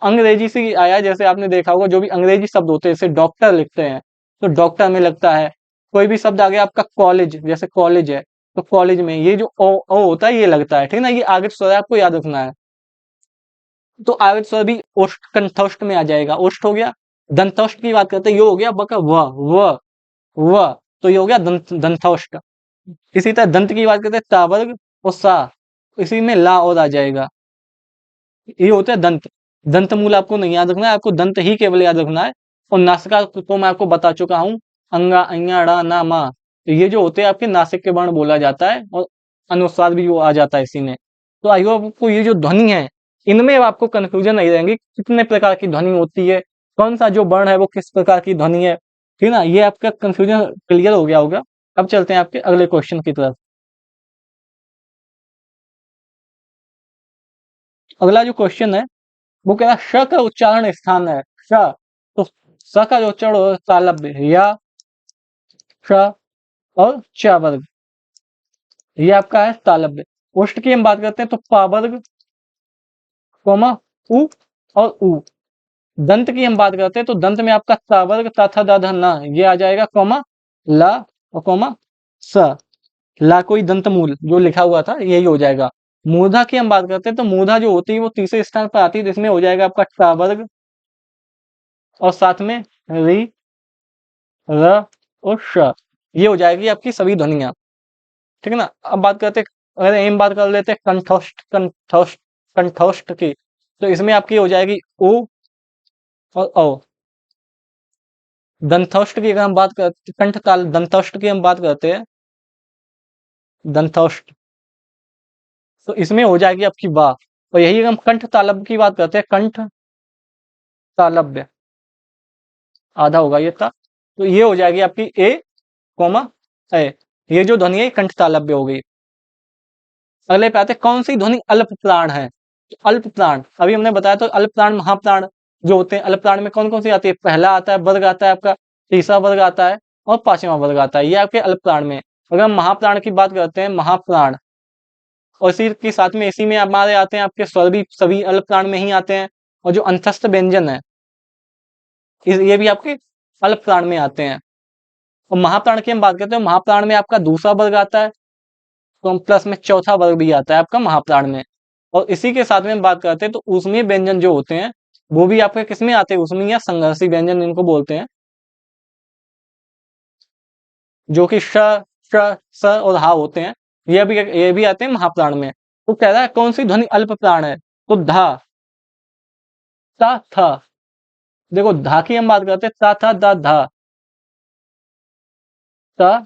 अंग्रेजी से ही आया है। जैसे आपने देखा होगा जो भी अंग्रेजी शब्द होते हैं, जैसे डॉक्टर लिखते हैं तो डॉक्टर में लगता है। कोई भी शब्द आ गया आपका कॉलेज, जैसे कॉलेज है, तो कॉलेज में ये जो ओ होता है ये लगता है, ठीक है ना, ये आगे स्वर है, आपको याद रखना है। तो आगे स्वर भी ओष्ठ कंठोष्ठ में आ जाएगा। ओष्ठ हो गया। दंतोष्ठ की बात करते हैं, ये हो गया बका व तो ये हो गया दंतोष्ठ। इसी तरह दंत की बात करते हैं, तावर्ग और सा, इसी में ला और आ जाएगा। ये होता है दंत। दंत मूल आपको नहीं याद रखना है, आपको दंत ही केवल याद रखना है। और नासिका तो मैं आपको बता चुका हूं, अंगा अइया ड़ा ना मा, तो ये जो होते हैं आपके नासिक के वर्ण बोला जाता है, और अनुस्वार भी वो आ जाता है इसी में। तो आई होप आपको ये जो ध्वनि है, इनमें आपको कंफ्यूजन नहीं रहेंगी, कितने प्रकार की ध्वनि होती है, कौन सा जो वर्ण है वो किस प्रकार की ध्वनि है, ठीक है ना, ये आपका कंफ्यूजन क्लियर हो गया होगा। अब चलते हैं आपके अगले क्वेश्चन की तरफ। अगला जो क्वेश्चन है वो कह रहा है श का उच्चारण स्थान है। श, तो स का जो उच्चारण होगा तालव्य, या श और च वर्ग, ये आपका है तालव्य। उष्ट की हम बात करते हैं तो पा वर्ग, कोमा उ और उ। दंत की हम बात करते हैं तो दंत में आपका ता वर्ग तथा दाधा ना, ये आ जाएगा, कोमा ला और कोमा स। ला कोई दंत मूल जो लिखा हुआ था यही हो जाएगा। मूर्धा की हम बात करते हैं तो मूर्धा जो होती है वो तीसरे स्थान पर आती है, जिसमें हो जाएगा आपका टा वर्ग और साथ में री, र और श, ये हो जाएगी आपकी सभी ध्वनियां, ठीक है ना। अब बात करते हैं, अगर एम बात कर लेते हैं कंठोष्ठ की, तो इसमें आपकी हो जाएगी ओ और औ। दंतोष्ठ की अगर हम बात करते, कंठ ताल दंतोष्ठ की हम बात करते हैं, दंतोष्ठ, तो इसमें हो जाएगी आपकी बा। और यही हम कंठ तालब्य की बात करते हैं, कंठ तालब्य, आधा होगा ये था, तो ये हो जाएगी आपकी ए कोमा ए, ये जो ध्वनि है कंठ तालब्य हो गई। अगले पे आते हैं, कौन सी ध्वनि अल्प प्राण है। तो अल्प प्राण अभी हमने बताया, तो अल्प प्राण महाप्राण जो होते हैं, अल्प प्राण में कौन कौन सी आती है, पहला आता है वर्ग आता है आपका, तीसरा वर्ग आता है और पांचवा वर्ग आता है, ये आपके अल्प प्राण में। अगर हम महाप्राण की बात करते हैं, महाप्राण, और इसी के साथ में इसी में हमारे आते हैं आपके स्वर भी सभी अल्प प्राण में ही आते हैं, और जो अंतस्थ व्यंजन है ये भी आपके अल्प प्राण में आते हैं। और महाप्राण की हम बात करते हैं, महाप्राण में आपका दूसरा वर्ग आता है, तो प्लस में चौथा वर्ग भी आता है आपका महाप्राण में। और इसी के साथ में हम बात करते हैं तो ऊष्मीय व्यंजन जो होते हैं वो भी आपके किसमें आते हैं, ऊष्मीय या संघर्षी व्यंजन इनको बोलते हैं, जो कि श, श, स और हा होते हैं, ये भी आते हैं महाप्राण में। तो कह रहा है कौन सी ध्वनि अल्प प्राण है, तो धा, ता था, देखो धा की हम बात करते हैं, ता था दा धा, ता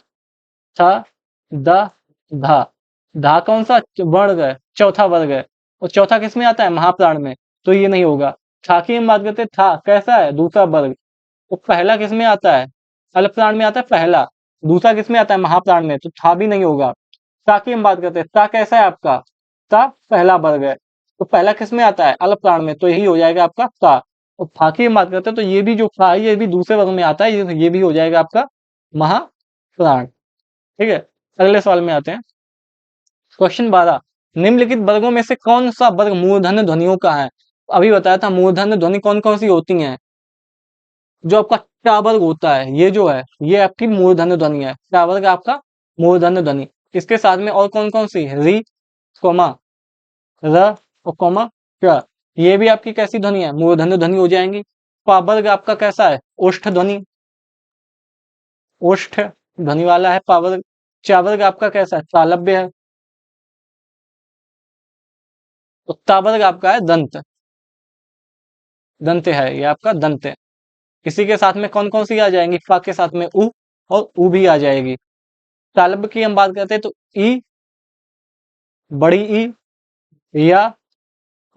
था दा धा, धा कौन सा वर्ग है, चौथा वर्ग है, और चौथा किस में आता है, महाप्राण में, तो ये नहीं होगा। था की हम बात करते हैं, था कैसा है, दूसरा वर्ग, तो पहला किस में आता है, अल्प प्राण में आता है पहला, दूसरा किस में आता है, महाप्राण में, तो था भी नहीं होगा। ता की हम बात करते हैं, ता कैसा है आपका, ता पहला वर्ग है, तो पहला किस में आता है, अल्प प्राण में, तो यही हो जाएगा आपका ता। और फा की हम बात करते हैं तो ये भी जो फा है ये भी दूसरे वर्ग में आता है, ये भी हो जाएगा आपका महाप्राण, ठीक है। अगले सवाल में आते हैं, क्वेश्चन 12, निम्नलिखित वर्गों में से कौन सा वर्ग मूर्धन्य ध्वनियों का है। अभी बताया था मूर्धन्य ध्वनि कौन कौन सी होती हैं, जो आपका टा वर्ग होता है, ये जो है ये आपकी मूर्धन्य ध्वनि है, टा वर्ग आपका मूर्धन्य ध्वनि। इसके साथ में और कौन कौन सी, री, कोमा, र और कोमा च, ये भी आपकी कैसी ध्वनि है, मूर्धन्य ध्वनि हो जाएंगी। पा वर्ग आपका कैसा है, ओष्ठ ध्वनि, ओष्ठ ध्वनि वाला है पा वर्ग। चा वर्ग आपका कैसा है, तालव्य है। तो ता वर्ग आपका है दंत, दंत है, ये आपका दंत है। इसी के साथ में कौन कौन सी आ जाएंगी, फा के साथ में उ और उ भी आ जाएगी। तालव्य की हम बात करते हैं तो ई, बड़ी ई, या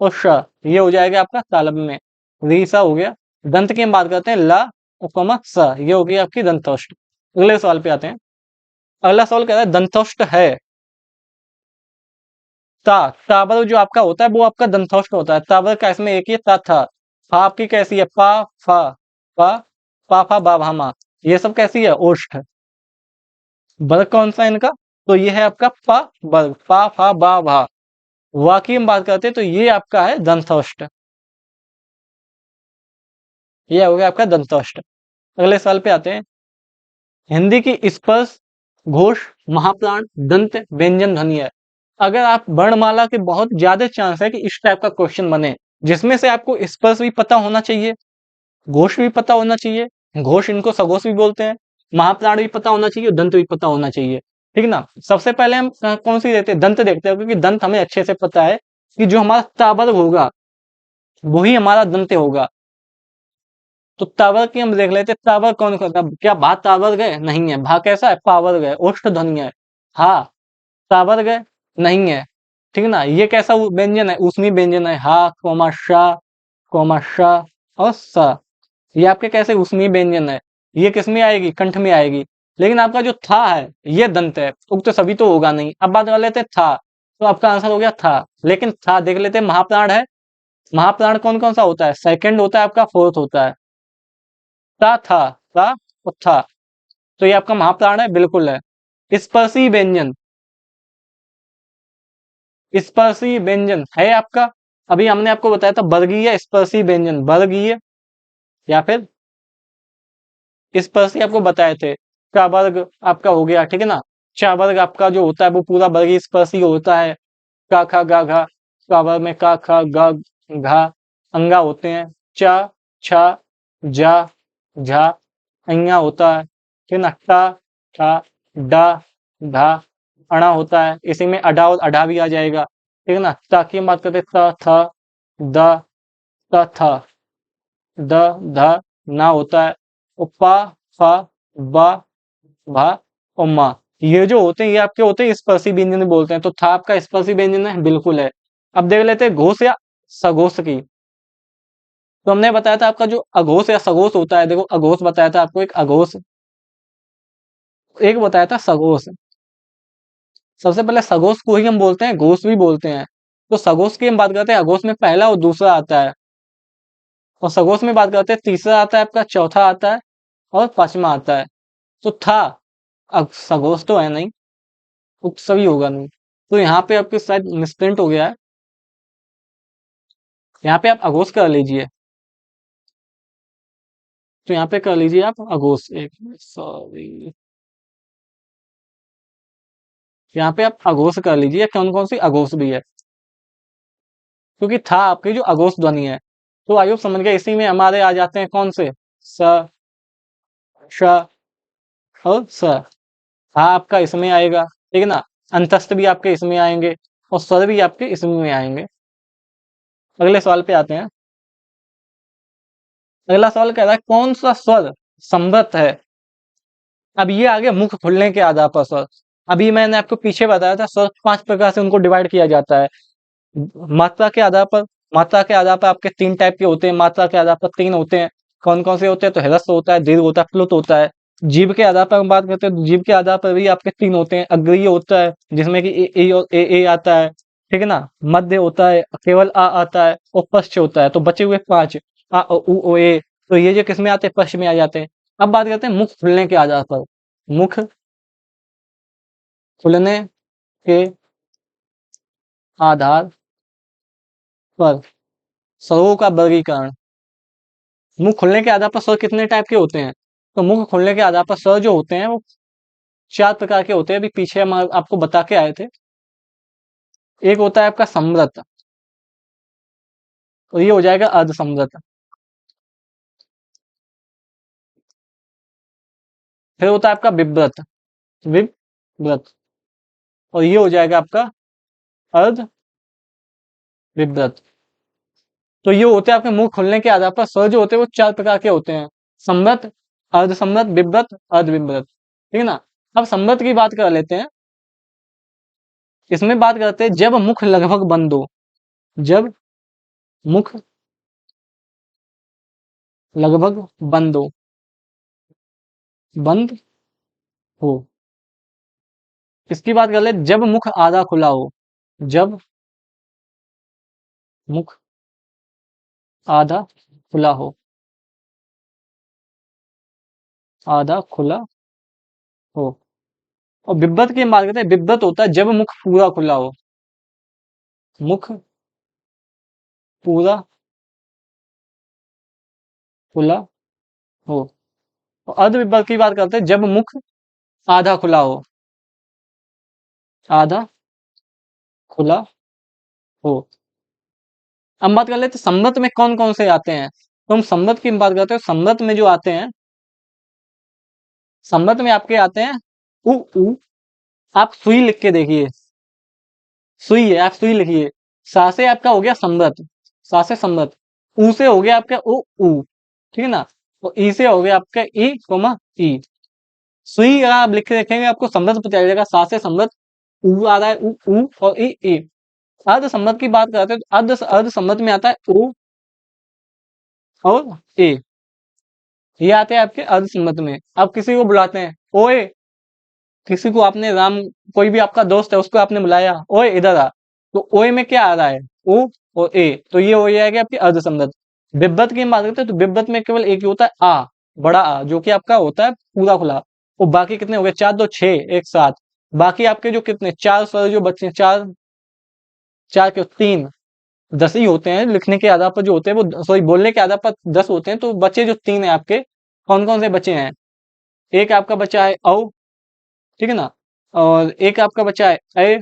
और श, ये हो जाएगा आपका तालव्य में, री सा हो गया। दंत की हम बात करते हैं, ला और कमा स, ये हो गई आपकी दंतोष्ठ। अगले सवाल पे आते हैं, अगला सवाल कह रहा है दंतोष्ठ है, ता, तावर जो आपका होता है वो आपका दंतोष्ठ होता है, तावर का इसमें एक ही ता था। फा आपकी कैसी है, पा फा, पा पा फा बा भा मा, ये सब कैसी है, ओष्ठ। वर्ग कौन सा है इनका, तो ये है आपका पा वर्ग, पा फा बा भा। वा की हम बात करते हैं तो ये आपका है दंतोष्ठ, ये हो गया आपका दंतोष्ठ। अगले सवाल पे आते हैं, हिंदी की स्पर्श घोष, महाप्राण, दंत, व्यंजन ध्वनि है। अगर आप वर्णमाला के बहुत ज्यादा चांस है कि इस टाइप का क्वेश्चन बने, जिसमें से आपको स्पर्श भी पता होना चाहिए, घोष भी पता होना चाहिए, घोष इनको सघोष भी बोलते हैं, महाप्राण भी पता होना चाहिए, दंत भी पता होना चाहिए। ठीक ना। सबसे पहले हम कौन सी देखते हैं? दंत देखते हैं, क्योंकि दंत हमें अच्छे से पता है कि जो हमारा तावर्ग होगा वही हमारा दंत होगा। तो तावर्ग की हम देख लेते हैं, तावर्ग कौन करता है? क्या भा तावर्ग है? नहीं है। भा कैसा है? पावर्ग है, ओष्ठ ध्वनि है। हा तावर्ग है? नहीं है। ठीक ना। ये कैसा व्यंजन है? ऊष्मी व्यंजन है। हा कोमा शा, कोमा शा और सा, ये आपके कैसे ऊष्मीय व्यंजन है। ये किस में आएगी? कंठ में आएगी। लेकिन आपका जो था है ये दंत है, उक्त तो सभी तो होगा नहीं। अब बात कर लेते हैं था, तो आपका आंसर हो गया था। लेकिन था देख लेते हैं, महाप्राण है। महाप्राण कौन कौन सा होता है? सेकंड होता है आपका, फोर्थ होता है। ता था, ता और था, तो ये आपका महाप्राण है, बिल्कुल है। स्पर्शी व्यंजन, स्पर्शी व्यंजन है आपका। अभी हमने आपको बताया था वर्गीय स्पर्शी व्यंजन, वर्गीय या फिर स्पर्शी आपको बताए थे। का वर्ग आपका हो गया, ठीक है ना। चा वर्ग आपका जो होता है वो पूरा वर्गीय स्पर्शी होता है। का खा गा घा, का वर्ग में का खा गा घा अंगा होते हैं। चा छा जा झा अइया होता है। ठीक है ना। टा ठा डा ढा अणा होता है। इसी में अडा और अढ़ा भी आ जाएगा। ठीक है ना। ता की हम बात करते हैं, त था द त था द ध ना होता है। उपा फा बा भा और मा, ये जो होते हैं ये आपके होते हैं स्पर्शी व्यंजन बोलते हैं। तो था आपका स्पर्शी व्यंजन है, बिल्कुल है। अब देख लेते हैं घोष या सघोष की। तो हमने बताया था आपका जो अघोष या सघोष होता है, देखो अघोष बताया था आपको, एक अघोष, एक बताया था सघोष। सबसे पहले सघोष को ही हम बोलते हैं घोष भी बोलते हैं। तो सघोष की हम बात करते हैं, अघोष में पहला और दूसरा आता है। और सघोष में बात करते हैं, तीसरा आता है आपका, चौथा आता है और पांचवा आता है। तो था, अब सघोष तो है नहीं, उप सभी होगा नहीं। तो यहाँ पे आपके शायद मिसप्रिंट हो गया है। यहाँ पे आप अघोष कर लीजिए। तो यहाँ पे कर लीजिए आप अघोष, एक सॉरी, यहाँ पे आप अघोष कर लीजिए। कौन कौन सी अघोष भी है, क्योंकि था आपकी जो अघोष ध्वनि है। तो आयु समझ गए, इसी में हमारे आ जाते हैं कौन से? स, श और स। था आपका इसमें आएगा, ठीक है ना। अंतस्थ भी आपके इसमें आएंगे और स्वर भी आपके इसमें आएंगे। अगले सवाल पे आते हैं। अगला सवाल कह रहा है, कौन सा स्वर संवृत है? अब ये आ गया मुख खुलने के आधार पर स्वर। अभी मैंने आपको पीछे बताया था, स्वर 5 प्रकार से उनको डिवाइड किया जाता है। मात्रा के आधार पर, मात्रा के आधार पर आपके 3 टाइप के होते हैं। मात्रा के आधार पर 3 होते हैं। कौन कौन से होते हैं? तो ह्रस्व होता है, दीर्घ होता है, प्लुत होता है। जीभ के आधार पर हम बात करते हैं, तो जीभ के आधार पर भी आपके 3 होते हैं। अग्रीय होता है, जिसमें कि ए आता है, ठीक है ना। मध्य होता है, केवल आ आता है, और पश्च होता है। तो बचे हुए 5 आ उ ओ ए, तो ये जो किसमें आते हैं? पश्च में आ जाते हैं। अब बात करते हैं मुख खुलने के आधार पर। मुख खुलने के आधार पर स्वरों का वर्गीकरण। मुंह खुलने के आधार पर स्वर कितने टाइप के होते हैं? तो मुंह खुलने के आधार पर स्वर जो होते हैं वो 4 प्रकार के होते हैं। अभी पीछे हम आपको बता के आए थे। एक होता है आपका समृत, और ये हो जाएगा अर्ध समृत। फिर होता है आपका विव्रत, विव्रत, और ये हो जाएगा आपका अर्ध विव्रत। तो ये होते हैं आपके मुंह खुलने के आधार पर स्वर जो होते हैं वो 4 प्रकार के होते हैं। समृत, अर्ध समृत, विव्रत, अर्ध विव्रत, ठीक है ना। अब समृत की बात कर लेते हैं। इसमें बात करते हैं जब मुख लगभग बंद हो, जब मुख लगभग बंद हो, बंद हो। इसकी बात कर ले, जब मुख आधा खुला हो, जब मुख आधा खुला हो, आधा खुला हो। और बिब्बत की हम बात करते हैं, बिब्बत होता है जब मुख पूरा खुला हो, मुख पूरा खुला हो। और अर्ध बिब्बत की बात करते हैं जब मुख आधा खुला हो, आधा खुला हो। अब बात कर लेते हैं सम्मत में कौन कौन से आते हैं। तो हम सम्मत की बात करते हैं, सम्मत में जो आते हैं, सम्मत में आपके आते हैं उ उ। आप सुई लिख के देखिए, सुई है, आप सुई लिखिए। सा से आपका हो गया सम्मत, सा से सम्मत। ऊ से हो गया आपका उ ऊ, ठीक है ना। तो ई से हो गया आपका ई कोमा ई। सुई अगर आप लिख के देखेंगे आपको सम्मत पता चल जाएगा, सा से सम्मत। ऊ आ रहा है उ ऊ और ई ई। अर्ध सम्मत की बात करते हैं तो अर्ध अर्ध सम्मत में आता है उ और ए, ये आते हैं आपके अर्ध सम्मत में। आप किसी को बुलाते हैं ओए, किसी को आपने राम, कोई भी आपका दोस्त है उसको आपने बुलाया ओए इधर आ, तो ओए में क्या आ रहा है ओ और ए, तो ये हो जाएगा आपकी अर्ध सम्मत। बिब्बत की हम बात करते हैं तो बिब्बत में केवल एक ही होता है आ, बड़ा आ, जो कि आपका होता है पूरा खुला। और बाकी कितने हो गए, चार दो छह एक साथ। बाकी आपके जो कितने चार स्वर जो बच्चे हैं, चार चार के तीन, 10 ही होते हैं लिखने के आधार पर जो होते हैं वो, सॉरी बोलने के आधार पर 10 होते हैं, तो बच्चे जो तीन है आपके, कौन कौन से बच्चे हैं। एक आपका बच्चा है औ, ठीक है ना। और एक आपका बच्चा है ए,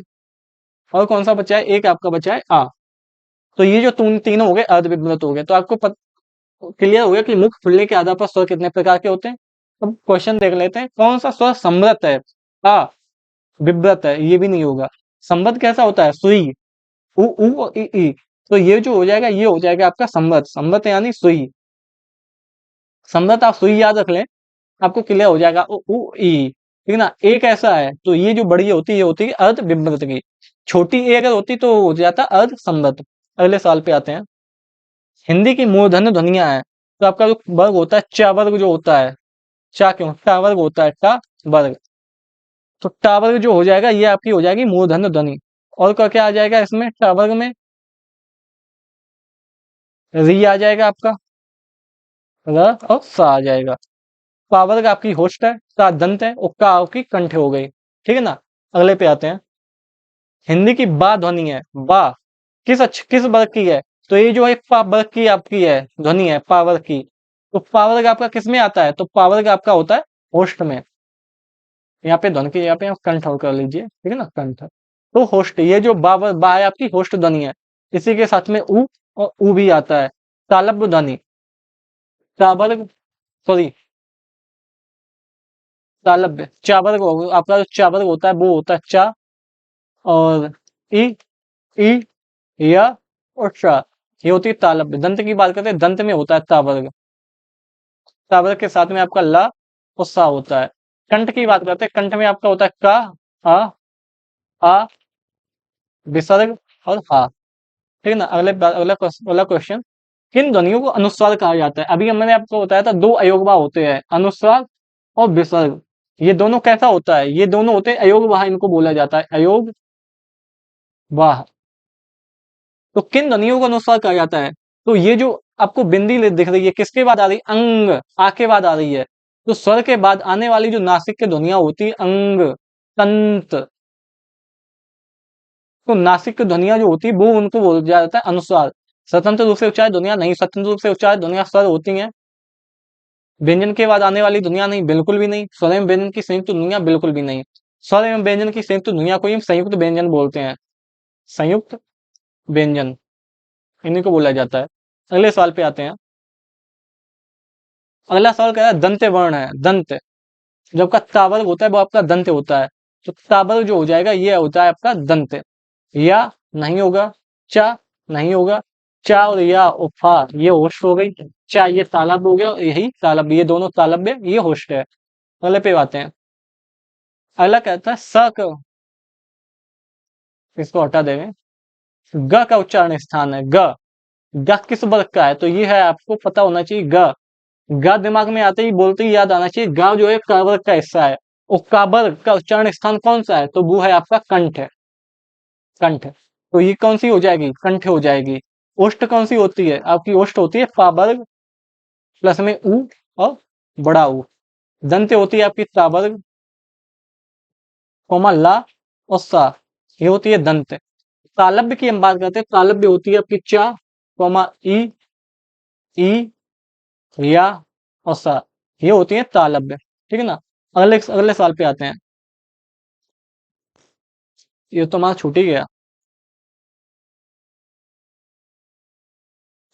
और कौन सा बच्चा है, एक आपका बच्चा है आ। तो ये जो तीनों हो गए अर्धविभ्रत हो गए, तो आपको क्लियर हो गया कि मुख खुलने के आधार पर स्वर कितने प्रकार के होते हैं। अब क्वेश्चन देख लेते हैं, कौन सा स्वर समृत है। आ, विव्रत है, ये भी नहीं होगा। संबद्ध कैसा होता है, सुई, उ और ई। तो ये जो हो जाएगा ये हो जाएगा आपका संबद्ध, संबद्ध यानी सुई। संबद्ध आप सुई याद रख लें, आपको क्लियर हो जाएगा उ ई, ठीक है ना। एक ऐसा है तो ये जो बड़ी होती है ये होती है अर्ध विभ्रत की, छोटी ए अगर होती तो हो जाता अर्ध संबद्ध। अगले साल पे आते हैं, हिंदी की मूर्धन्य ध्वनियां है। तो आपका जो वर्ग होता है च वर्ग जो होता है, चा क्यों टा वर्ग होता है, टा वर्ग। तो टा वर्ग जो हो जाएगा ये आपकी हो जाएगी मूर्धन्य ध्वनि। और क्या आ जाएगा इसमें टा वर्ग में, री आ जाएगा आपका, र और सा आ जाएगा। पा वर्ग आपकी होस्ट है, का दंत है और का आपकी कंठ हो गई, ठीक है ना। अगले पे आते हैं, हिंदी की बा ध्वनि है, बा किस वर्ग की है। तो ये जो है पा वर्ग की आपकी है ध्वनि है, पा वर्ग की। तो पा वर्ग आपका किस में आता है, तो पा वर्ग आपका होता है होस्ट में। यहाँ पे ध्वनि की, यहाँ पे आप कंठ और कर लीजिए, ठीक है ना, कंठ। तो होस्ट, ये जो बा है आपकी होस्ट ध्वनि है। इसी के साथ में उ और उ भी आता है, तालब्य ध्वनि। चावर्ग, सॉरी तालब्य, चावर्ग आपका जो चावर्ग होता है वो होता है चा और ई, ई या और शा, ये होती है तालब्य। दंत की बात करते हैं, दंत में होता है तावर्ग, तावर्ग के साथ में आपका ला और सा होता है। कंठ की बात करते हैं, कंठ में आपका होता है का, आ, विसर्ग और हा, ठीक है ना। अगला क्वेश्चन, किन ध्वनियों को अनुस्वार कहा जाता है। अभी मैंने आपको बताया था दो अयोगवा होते हैं, अनुस्वार और विसर्ग। ये दोनों कैसा होता है, ये दोनों होते हैं अयोगवाह, इनको बोला जाता है अयोगवाह। तो किन ध्वनियों को अनुस्वार कहा जाता है, तो ये जो आपको बिंदी दिख रही है किसके बाद आ रही है, अंग, आ के बाद आ रही है। तो स्वर के बाद आने वाली जो नासिक की ध्वनियां होती है अंग, तंत, तो नासिक की ध्वनियां जो होती है वो उनको बोला जाता है अनुस्वार। स्वतंत्र रूप से उच्चारित ध्वनियां नहीं, स्वतंत्र रूप से उच्चारित ध्वनियां स्वर होती हैं। व्यंजन के बाद आने वाली ध्वनियां नहीं, बिल्कुल भी नहीं। स्वर एवं व्यंजन की संयुक्त ध्वनियां बिल्कुल भी नहीं। स्वर एवं व्यंजन की संयुक्त ध्वनियां को ही संयुक्त व्यंजन बोलते हैं, संयुक्त व्यंजन इन्हीं को बोला जाता है। अगले सवाल पे आते हैं, अगला सवाल कह रहा है दंत वर्ण है, दंत, जब आपका तावर्ग होता है वो आपका दंत होता है। तो तावर्ग जो हो जाएगा ये होता है आपका दंत। या नहीं होगा, चा नहीं होगा, चा और या और फा ये होस्ट हो गई, चा ये तालब हो गया, यही तालब, ये दोनों तालब है, ये होस्ट है। अगले पे आते हैं, अगला कहता है स का, इसको हटा देंगे, ग का उच्चारण स्थान है, ग, ग किस वर्ग का है, तो ये है आपको पता होना चाहिए। ग, ग दिमाग में आते ही बोलते ही याद आना चाहिए, ग जो है क वर्ग का हिस्सा है। और क वर्ग का उच्चारण स्थान कौन सा है, तो वो है आपका कंठ है, कंठ। तो ये कौन सी हो जाएगी, कंठ हो जाएगी। ओष्ठ कौन सी होती है, आपकी ओष्ठ होती है पा वर्ग प्लस में उ और बड़ा ऊ। दंत होती है आपकी ता वर्ग कोमा ला और सा, ये होती है दंत। तालब्य की हम बात करते हैं, तालब्य होती है आपकी चा कोमा ई, ई या और सा, ये होती है तालब्य, ठीक है ना। अगले अगले साल पे आते हैं, ये तो हमारा छूट ही गया।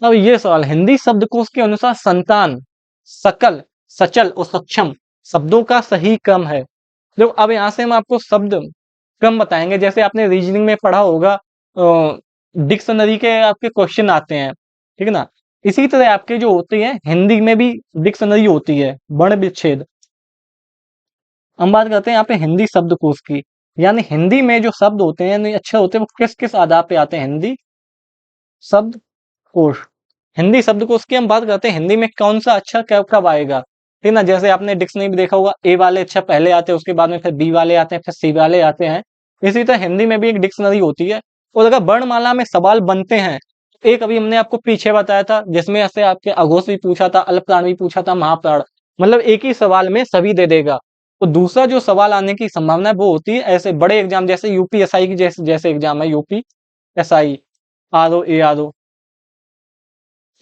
अब ये सवाल, हिंदी शब्दकोश के अनुसार संतान, सकल, सचल और सक्षम शब्दों का सही क्रम है। देखो अब यहाँ से हम आपको शब्द क्रम बताएंगे, जैसे आपने रीजनिंग में पढ़ा होगा, डिक्शनरी के आपके क्वेश्चन आते हैं, ठीक है ना। इसी तरह आपके जो होती है हिंदी में भी डिक्शनरी होती है, वर्ण विच्छेद। हम बात करते हैं यहाँ पे हिंदी शब्दकोश की, यानी हिंदी में जो शब्द होते हैं यानी अक्षर होते हैं वो किस किस आधार पे आते हैं। हिंदी शब्दकोश, हिंदी शब्दकोश की हम बात करते हैं, हिंदी में कौन सा अक्षर कब कब आएगा, ठीक है ना। जैसे आपने डिक्शनरी में देखा होगा, ए वाले अक्षर पहले आते हैं, उसके बाद में फिर बी वाले आते हैं, फिर सी वाले आते हैं। इसी तरह हिंदी में भी एक डिक्शनरी होती है। और अगर वर्णमाला में सवाल बनते हैं, एक अभी हमने आपको पीछे बताया था जिसमें से आपके अघोष भी पूछा था, अल्पप्राण भी पूछा था, महाप्राण, मतलब एक ही सवाल में सभी दे देगा। तो दूसरा जो सवाल आने की संभावना है वो होती है ऐसे बड़े एग्जाम, जैसे यूपीएसआई की जैसे जैसे एग्जाम है, यूपीएसआई, आरओ, एआरओ,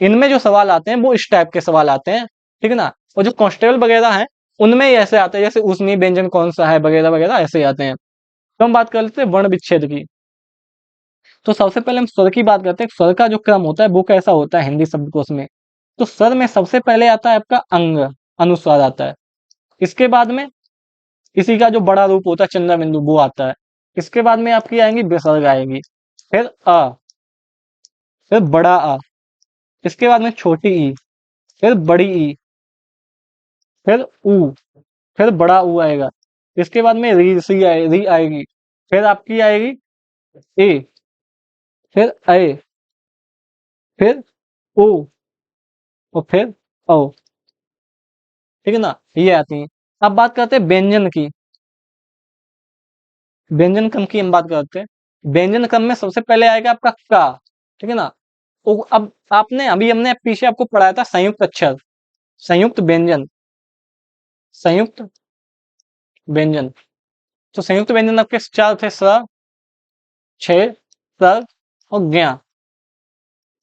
इनमें जो सवाल आते हैं वो इस टाइप के सवाल आते हैं, ठीक है ना। और जो कांस्टेबल वगैरह हैं उनमें ही ऐसे आते हैं, जैसे उसमें व्यंजन कौन सा है वगैरह वगैरह ऐसे आते हैं। तो हम बात कर लेते हैं वर्ण विच्छेद की। तो सबसे पहले हम स्वर की बात करते हैं, स्वर का जो क्रम होता है वो कैसा होता है हिंदी शब्दकोश में। तो स्वर में सबसे पहले आता है आपका अंग, अनुस्वार आता है। इसके बाद में इसी का जो बड़ा रूप होता है चंद्र बिंदु वो आता है। इसके बाद में आपकी आएंगी विसर्ग आएगी, फिर अ, फिर बड़ा अ, इसके बाद में छोटी ई, फिर बड़ी ई, फिर ऊ, फिर बड़ा ऊ आएगा। इसके बाद में री आएगी, फिर आपकी आएगी ए, फिर ए, फिर ओ, और फिर ओ, ठीक है ना, ये आती है। अब बात करते हैं व्यंजन की, व्यंजन क्रम की हम बात करते हैं। व्यंजन क्रम में सबसे पहले आएगा आपका का, ठीक है ना। अब आपने अभी हमने पीछे आपको पढ़ाया था संयुक्त अक्षर, संयुक्त व्यंजन, संयुक्त व्यंजन। तो संयुक्त व्यंजन आपके चार थे, स, छ, स और ज्ञ।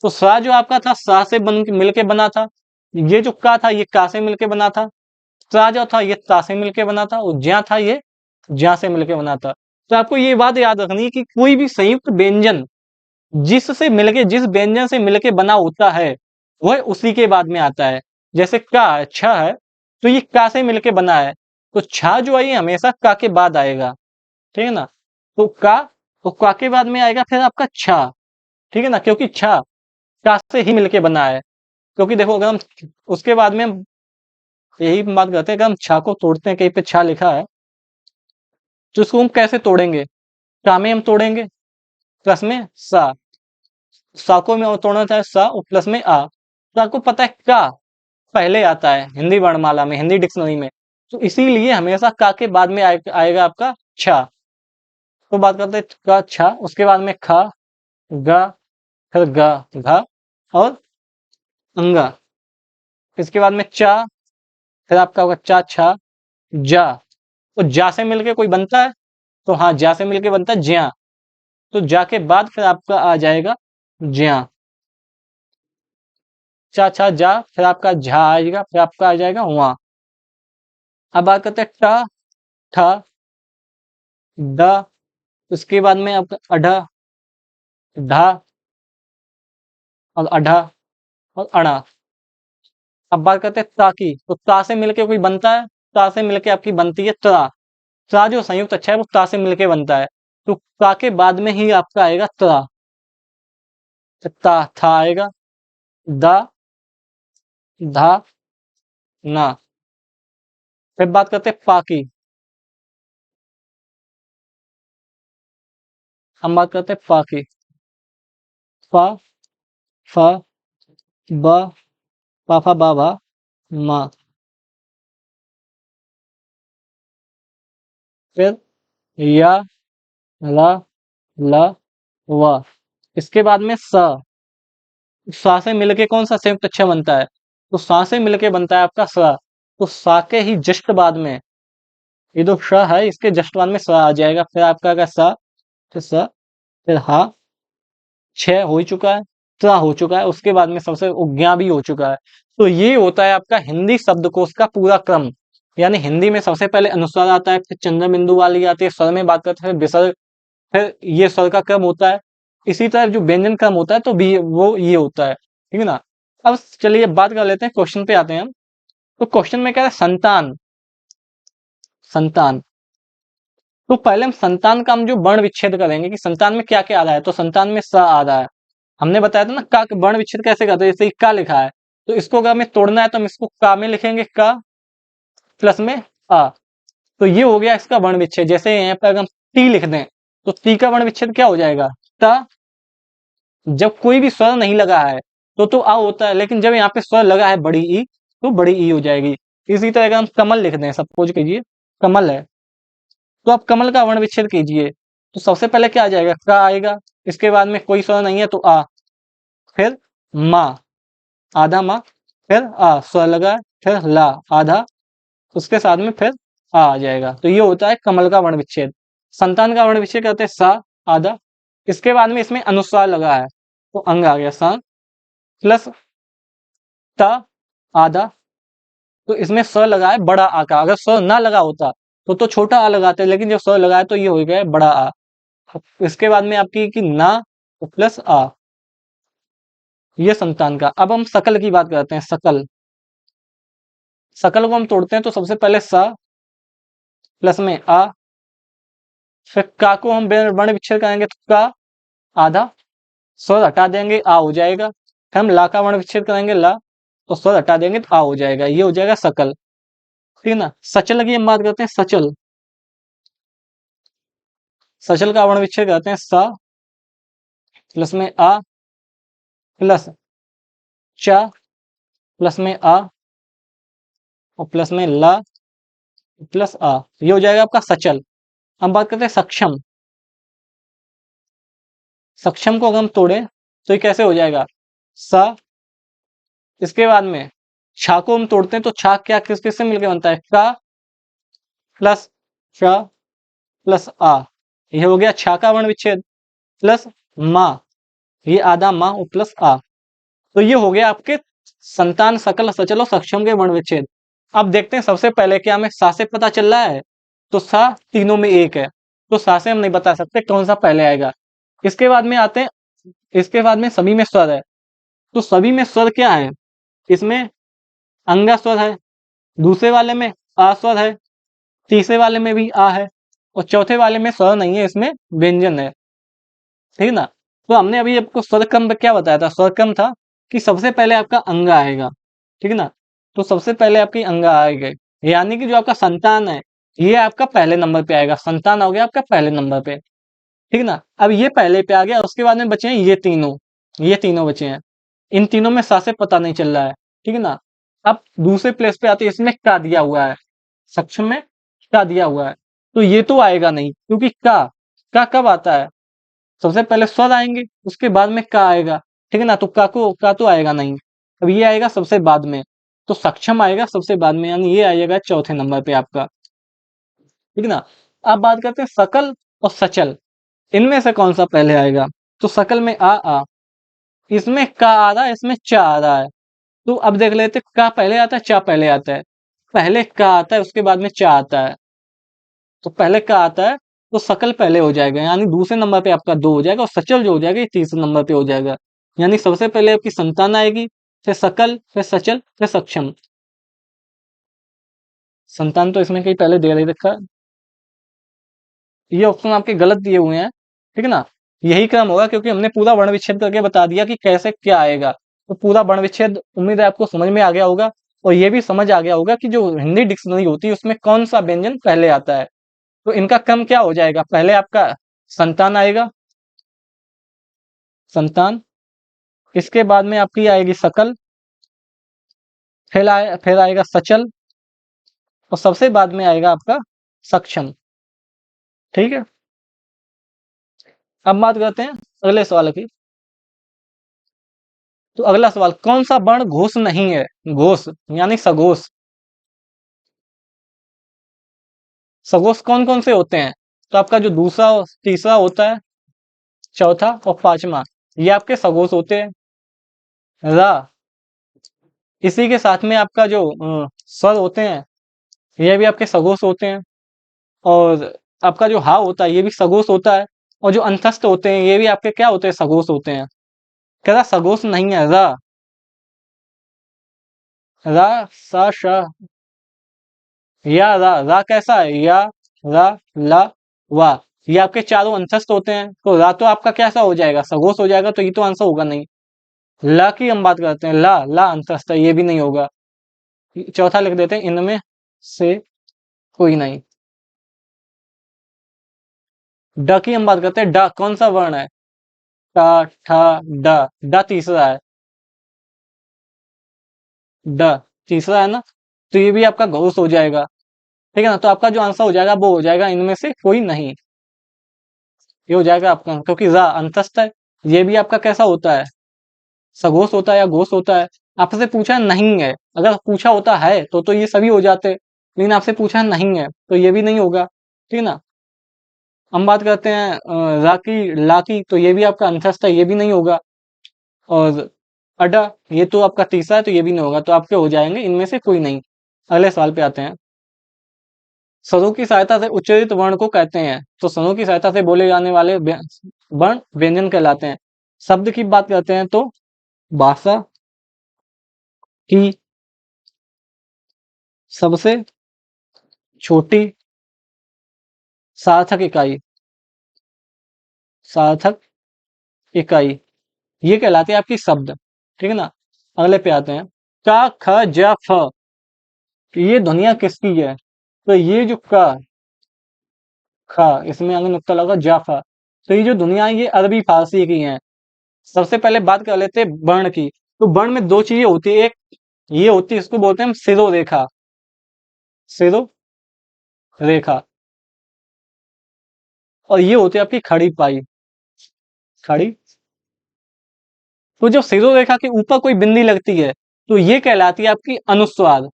तो सा जो आपका था सा से बन मिलके बना था, ये जो का था ये का से मिलके बना था, ता जो था ये ता से मिलके बना था, और ज्या था ये ज्या से मिलके बना था। तो आपको ये बात याद रखनी है कि कोई भी संयुक्त व्यंजन जिससे मिलके, जिस व्यंजन से मिलके बना होता है वह उसी के बाद में आता है। जैसे का छ है तो ये का से मिलके बना है, तो छा जो है ये हमेशा का के बाद आएगा, ठीक है ना। तो का के बाद में आएगा फिर आपका छा, ठीक है ना, क्योंकि छा का से ही मिलके बना है। क्योंकि देखो अगर हम उसके बाद में हम यही बात करते हैं, अगर हम छा को तोड़ते हैं, कहीं पे छा लिखा है तो उसको हम कैसे तोड़ेंगे, का में हम तोड़ेंगे, प्लस में सा को में तोड़ना चाहे सा और प्लस में आ। तो आपको पता है का पहले आता है हिंदी वर्णमाला में, हिंदी डिक्शनरी में, तो इसीलिए हमेशा का के बाद में आएगा आपका छा। तो बात करते हैं का छा, उसके बाद में खा, गा, फिर गा, घा और अंगा। इसके बाद में चा, फिर आपका होगा चा छा जा। तो जा से मिलके कोई बनता है, तो हाँ जा से मिलके बनता है ज्या। तो जा के बाद फिर आपका आ जाएगा ज्या, चा छा जा, फिर आपका झा आएगा, फिर आपका आ जाएगा वहां। अब बात करते हैं ट, ठ, ड, उसके बाद में आपका अढ़, ढा और अढ़ा और अड़ा। अब बात करते हैं ता की, तो ता से मिलके कोई बनता है, ता से मिलके आपकी बनती है ता। ता जो संयुक्त अक्षर है वो ता से मिलके बनता है, तो ता के बाद में ही आपका आएगा ता। तो ता था आएगा, दा, धा, ना। फिर बात करते हैं पा की, हम बात करते हैं पा की, फा, फ, ब, पाफा बाभा मा। फिर या, ला, ला, वा। इसके बाद में सा, सा से मिलके कौन सा संयुक्त अक्षर बनता है, तो सा से मिलके बनता है आपका सा। तो सा के ही जस्ट बाद में, ये जो श है इसके जस्ट बाद में सा आ जाएगा, फिर आपका आएगा सा, फिर सा, फिर हा, छह हो ही चुका है, त्र हो चुका है, उसके बाद में सबसे उज्ञा भी हो चुका है। तो ये होता है आपका हिंदी शब्दकोश का पूरा क्रम। यानी हिंदी में सबसे पहले अनुस्वार आता है, फिर चंद्र बिंदु वाली आती है, स्वर में बात करते हैं विसर्ग, फिर ये स्वर का क्रम होता है। इसी तरह जो व्यंजन क्रम होता है तो भी वो ये होता है, ठीक है ना। अब चलिए बात कर लेते हैं, क्वेश्चन पे आते हैं हम। तो क्वेश्चन में कह रहा है संतान, संतान। तो पहले हम संतान का हम जो वर्ण विच्छेद करेंगे कि संतान में क्या क्या आ रहा है। तो संतान में स आ रहा है, हमने बताया था ना का वर्ण विच्छेद कैसे करते हैं। जैसे कि का लिखा है तो इसको अगर हमें तोड़ना है तो हम इसको का में लिखेंगे, का प्लस में आ। तो ये हो गया इसका वर्ण विच्छेद। जैसे यहाँ पर अगर हम टी लिख दें तो टी का वर्ण विच्छेद क्या हो जाएगा, ता। जब कोई भी स्वर नहीं लगा है तो आ होता है, लेकिन जब यहाँ पे स्वर लगा है बड़ी ई तो बड़ी ई हो जाएगी। इसी तरह अगर हम कमल लिख दें, सपोज कीजिए कमल है, तो आप कमल का वर्ण विच्छेद कीजिए तो सबसे पहले क्या आ जाएगा, का आएगा। इसके बाद में कोई स्वर नहीं है तो आ, फिर मा, आधा मा, फिर आ स्वर लगा है, फिर ला आधा, उसके साथ में फिर आ जाएगा। तो ये होता है कमल का वर्ण विच्छेद। संतान का वर्ण विच्छेद करते हैं सा आधा, इसके बाद में इसमें अनुस्वार लगा है तो अंग आ गया सा, प्लस ता आधा। तो इसमें स लगा है बड़ा आ का। अगर स ना लगा होता तो छोटा आ लगाते, लेकिन जब स लगा है तो ये हो गया बड़ा आ। इसके बाद में आपकी कि ना तो प्लस आ, ये संतान का। अब हम सकल की बात करते हैं। सकल, सकल को हम तोड़ते हैं तो सबसे पहले सा प्लस में आ, फिर का को हम वर्ण विच्छेद करेंगे तो का आधा, स्वर हटा देंगे आ हो जाएगा। फिर हम ला का वर्ण विच्छेद करेंगे ला, तो स्वर हटा देंगे तो आ हो जाएगा। ये हो जाएगा सकल, ठीक है ना। सचल की हम बात करते हैं। सचल, सचल का वर्ण विच्छेद करते हैं सा प्लस में आ प्लस चा प्लस में आ और प्लस में ला प्लस आ, ये हो जाएगा आपका सचल। हम बात करते हैं सक्षम। सक्षम को अगर हम तोड़े तो ये कैसे हो जाएगा, सा, इसके बाद में छा को हम तोड़ते हैं तो छा क्या किस किस से मिलकर बनता है, का प्लस श प्लस आ, ये हो गया छा का वर्ण विच्छेद। प्लस मा, ये आधा मा और प्लस आ। तो ये हो गया आपके संतान, सकल, सचल और सक्षम के वर्ण विच्छेद। अब देखते हैं सबसे पहले क्या हमें सा से पता चल रहा है, तो सा तीनों में एक है तो सा से हम नहीं बता सकते कौन सा पहले आएगा। इसके बाद में आते हैं, इसके बाद में सभी में स्वर है। तो सभी में स्वर क्या है, इसमें अंगा स्वर है, दूसरे वाले में आ स्वर है, तीसरे वाले में भी आ है और चौथे वाले में स्वर नहीं है, इसमें व्यंजन है, ठीक है ना। तो हमने अभी आपको स्वर क्रम में क्या बताया था, स्वर क्रम था कि सबसे पहले आपका अंगा आएगा, ठीक है ना। तो सबसे पहले आपकी अंगा आएगा, यानी कि जो आपका संतान है ये आपका पहले नंबर पे आएगा। संतान हो गया आपका पहले नंबर पे, ठीक है ना। अब ये पहले पे आ गया, उसके बाद में बचे हैं ये तीनों बचे हैं। इन तीनों में सा से पता नहीं चल रहा है, ठीक है ना। अब दूसरे प्लेस पे आते हैं, इसमें का दिया हुआ है, सक्षम में का दिया हुआ है तो ये तो आएगा नहीं, क्योंकि का कब आता है, सबसे पहले स्वर आएंगे उसके बाद में का आएगा, ठीक है ना। तो का तो आएगा नहीं, अब ये आएगा सबसे बाद में, तो सक्षम आएगा सबसे बाद में, यानी ये आएगा चौथे नंबर पे आपका, ठीक है ना। अब बात करते हैं सकल और सचल, इनमें से कौन सा पहले आएगा। तो सकल में आ, इसमें का आ रहा है, इसमें चा आ रहा है। तो अब देख लेते हैं, का पहले आता है चा पहले आता है, पहले का आता है उसके बाद में चा आता है। तो पहले का आता है तो सकल पहले हो जाएगा, यानी दूसरे नंबर पे आपका दो हो जाएगा और सचल जो हो जाएगा ये तीसरे नंबर पे हो जाएगा। यानी सबसे पहले आपकी संतान आएगी, फिर सकल, फिर सचल, फिर सक्षम। संतान तो इसमें कहीं पहले दे रही रखा है, ये ऑप्शन आपके गलत दिए हुए हैं, ठीक है ना। यही क्रम होगा क्योंकि हमने पूरा वर्ण विच्छेद करके बता दिया कि कैसे क्या आएगा। तो पूरा वर्ण विच्छेद उम्मीद है आपको समझ में आ गया होगा, और ये भी समझ आ गया होगा कि जो हिंदी डिक्शनरी होती है उसमें कौन सा व्यंजन पहले आता है। तो इनका क्रम क्या हो जाएगा, पहले आपका संतान आएगा, संतान, इसके बाद में आपकी आएगी सकल, फिर आएगा सचल और सबसे बाद में आएगा आपका सक्षम, ठीक है। अब बात करते हैं अगले सवाल की। तो अगला सवाल, कौन सा वर्ण घोष नहीं है, घोष यानी सघोष। सघोष कौन कौन से होते हैं, तो आपका जो दूसरा तीसरा होता है, चौथा और पांचवा, ये आपके सघोष होते हैं। रा, इसी के साथ में आपका जो स्वर होते हैं ये भी आपके सघोष होते हैं, और आपका जो हा होता है ये भी सघोष होता है। और जो अंतस्थ होते हैं ये भी आपके क्या होते हैं, सगोश होते हैं। कह रहा सगोश नहीं है, रा रा सा श या रा कैसा है, या रा ला वा, ये आपके चारों अंतस्थ होते हैं, तो रा तो आपका कैसा हो जाएगा, सगोश हो जाएगा, तो ये तो आंसर होगा नहीं। ला की हम बात करते हैं, ला ला अंतस्थ है, ये भी नहीं होगा। चौथा लिख देते हैं, इनमें से कोई नहीं। ड की हम बात करते हैं, ड कौन सा वर्ण है, टा ठा ड, ड तीसरा है, ड तीसरा है ना, तो ये भी आपका घोष हो जाएगा। ठीक है ना, तो आपका जो आंसर हो जाएगा वो हो जाएगा इनमें से कोई नहीं, ये हो जाएगा आपका, क्योंकि रा अंतस्थ है। ये भी आपका कैसा होता है, सघोष होता है या घोष होता है। आपसे पूछा नहीं है, अगर पूछा होता है तो ये सभी हो जाते, लेकिन आपसे पूछा नहीं है तो ये भी नहीं होगा। ठीक है ना, हम बात करते हैं रा की ला की, तो ये भी आपका अंतस्थ है, ये भी नहीं होगा। और अडा, ये तो आपका तीसरा है, तो ये भी नहीं होगा, तो आपके हो जाएंगे इनमें से कोई नहीं। अगले सवाल पे आते हैं। स्वरों की सहायता से उच्चारित वर्ण को कहते हैं, तो स्वरों की सहायता से बोले जाने वाले वर्ण व्यंजन कहलाते हैं। शब्द की बात करते हैं तो भाषा की सबसे छोटी सार्थक इकाई, सार्थक इकाई ये कहलाती है आपकी शब्द। ठीक है ना, अगले पे आते हैं। का ख ज फ, ये ध्वनियां किसकी है, तो ये जो का खा, इसमें आगे नुक्ता लगा, जाफा, तो ये जो दुनिया है ये अरबी फारसी की है। सबसे पहले बात कर लेते हैं वर्ण की, तो वर्ण में दो चीजें होती है, एक ये होती है, इसको बोलते हैं हम सिरो रेखा, सिरो रेखा, और ये होती है आपकी खड़ी पाई, खड़ी। तो जब सिरो रेखा के ऊपर कोई बिंदी लगती है तो ये कहलाती है आपकी अनुस्वार,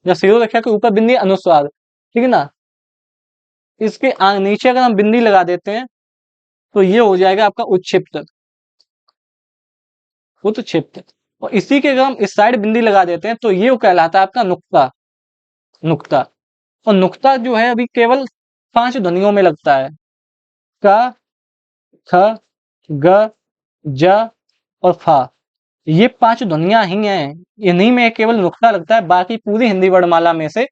जब सिरो रेखा के ऊपर बिंदी अनुस्वार। ठीक है ना, इसके नीचे अगर हम बिंदी लगा देते हैं तो ये हो जाएगा आपका उच्छिप्त, उत्क्षिप्त। और इसी के अगर हम इस साइड बिंदी लगा देते हैं तो ये वो कहलाता है आपका नुक्ता, नुक्ता। और नुक्ता जो है अभी केवल 5 ध्वनियों में लगता है, का ख ग ज और फा, ये 5 ध्वनियां ही हैं, इन्हीं में केवल नुक्ता लगता है, बाकी पूरी हिंदी वर्णमाला में से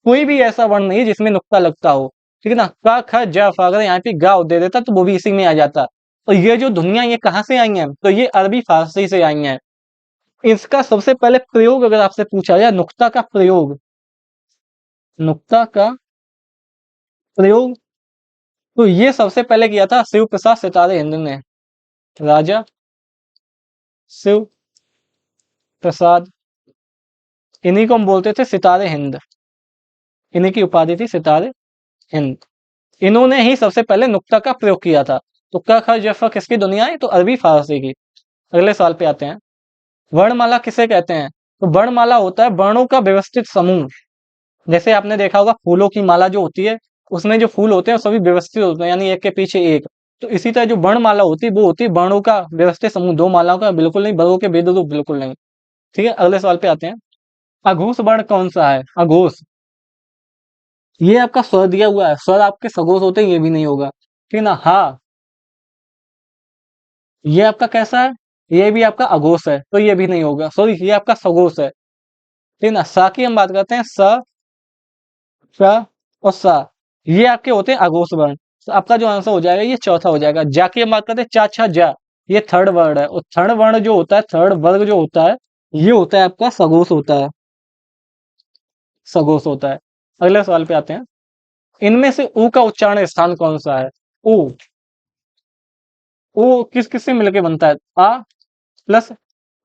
कोई भी ऐसा वर्ण नहीं है जिसमें नुक्ता लगता हो। ठीक है ना, का ख ज फा, अगर यहाँ पे गा दे देता तो वो भी इसी में आ जाता। और ये जो ध्वनियां ये कहाँ से आई हैं, तो ये अरबी फारसी से आई हैं। इसका सबसे पहले प्रयोग अगर आपसे पूछा जाए, नुक्ता का प्रयोग, नुक्ता का प्रयोग, तो ये सबसे पहले किया था शिव प्रसाद सितारे हिंद ने, राजा शिव प्रसाद, इन्हीं को हम बोलते थे सितारे हिंद, इन्हीं की उपाधि थी सितारे हिंद। इन्होंने ही सबसे पहले नुक्ता का प्रयोग किया था। तो क ख ज फ किसकी दुनिया है, तो अरबी फारसी की। अगले सवाल पे आते हैं। वर्णमाला किसे कहते हैं, तो वर्णमाला होता है वर्णों का व्यवस्थित समूह। जैसे आपने देखा होगा फूलों की माला जो होती है, उसमें जो फूल होते हैं सभी व्यवस्थित होते हैं, यानी एक के पीछे एक। तो इसी तरह जो वर्णमाला होती है वो होती है वर्णों का व्यवस्थित समूह, दो मालाओं का बिल्कुल नहीं, वर्गों के भेद रूप बिल्कुल नहीं। ठीक है, अगले सवाल पे आते हैं। अघोष वर्ण कौन सा है, अघोष, ये आपका स्वर दिया हुआ है, स्वर आपके सघोष होते हैं, ये भी नहीं होगा। ठीक है ना, हाँ, ये आपका कैसा है, ये भी आपका अघोष है, तो ये भी नहीं होगा, सॉरी ये आपका सघोष है। ठीक है ना, सा की हम बात करते हैं, स श और सा, ये आपके होते हैं अघोष वर्ण। तो आपका जो आंसर हो जाएगा ये चौथा हो जाएगा। जा की हम बात करते हैं, चा छा जा, ये थर्ड वर्ड है, और थर्ड वर्ण जो होता है, थर्ड वर्ग जो होता है, ये होता है आपका सघोष होता है, सघोष होता है। अगले सवाल पे आते हैं। इनमें से ऊ का उच्चारण स्थान कौन सा है, ऊ, ऊ किस किस से मिलके बनता है, आ प्लस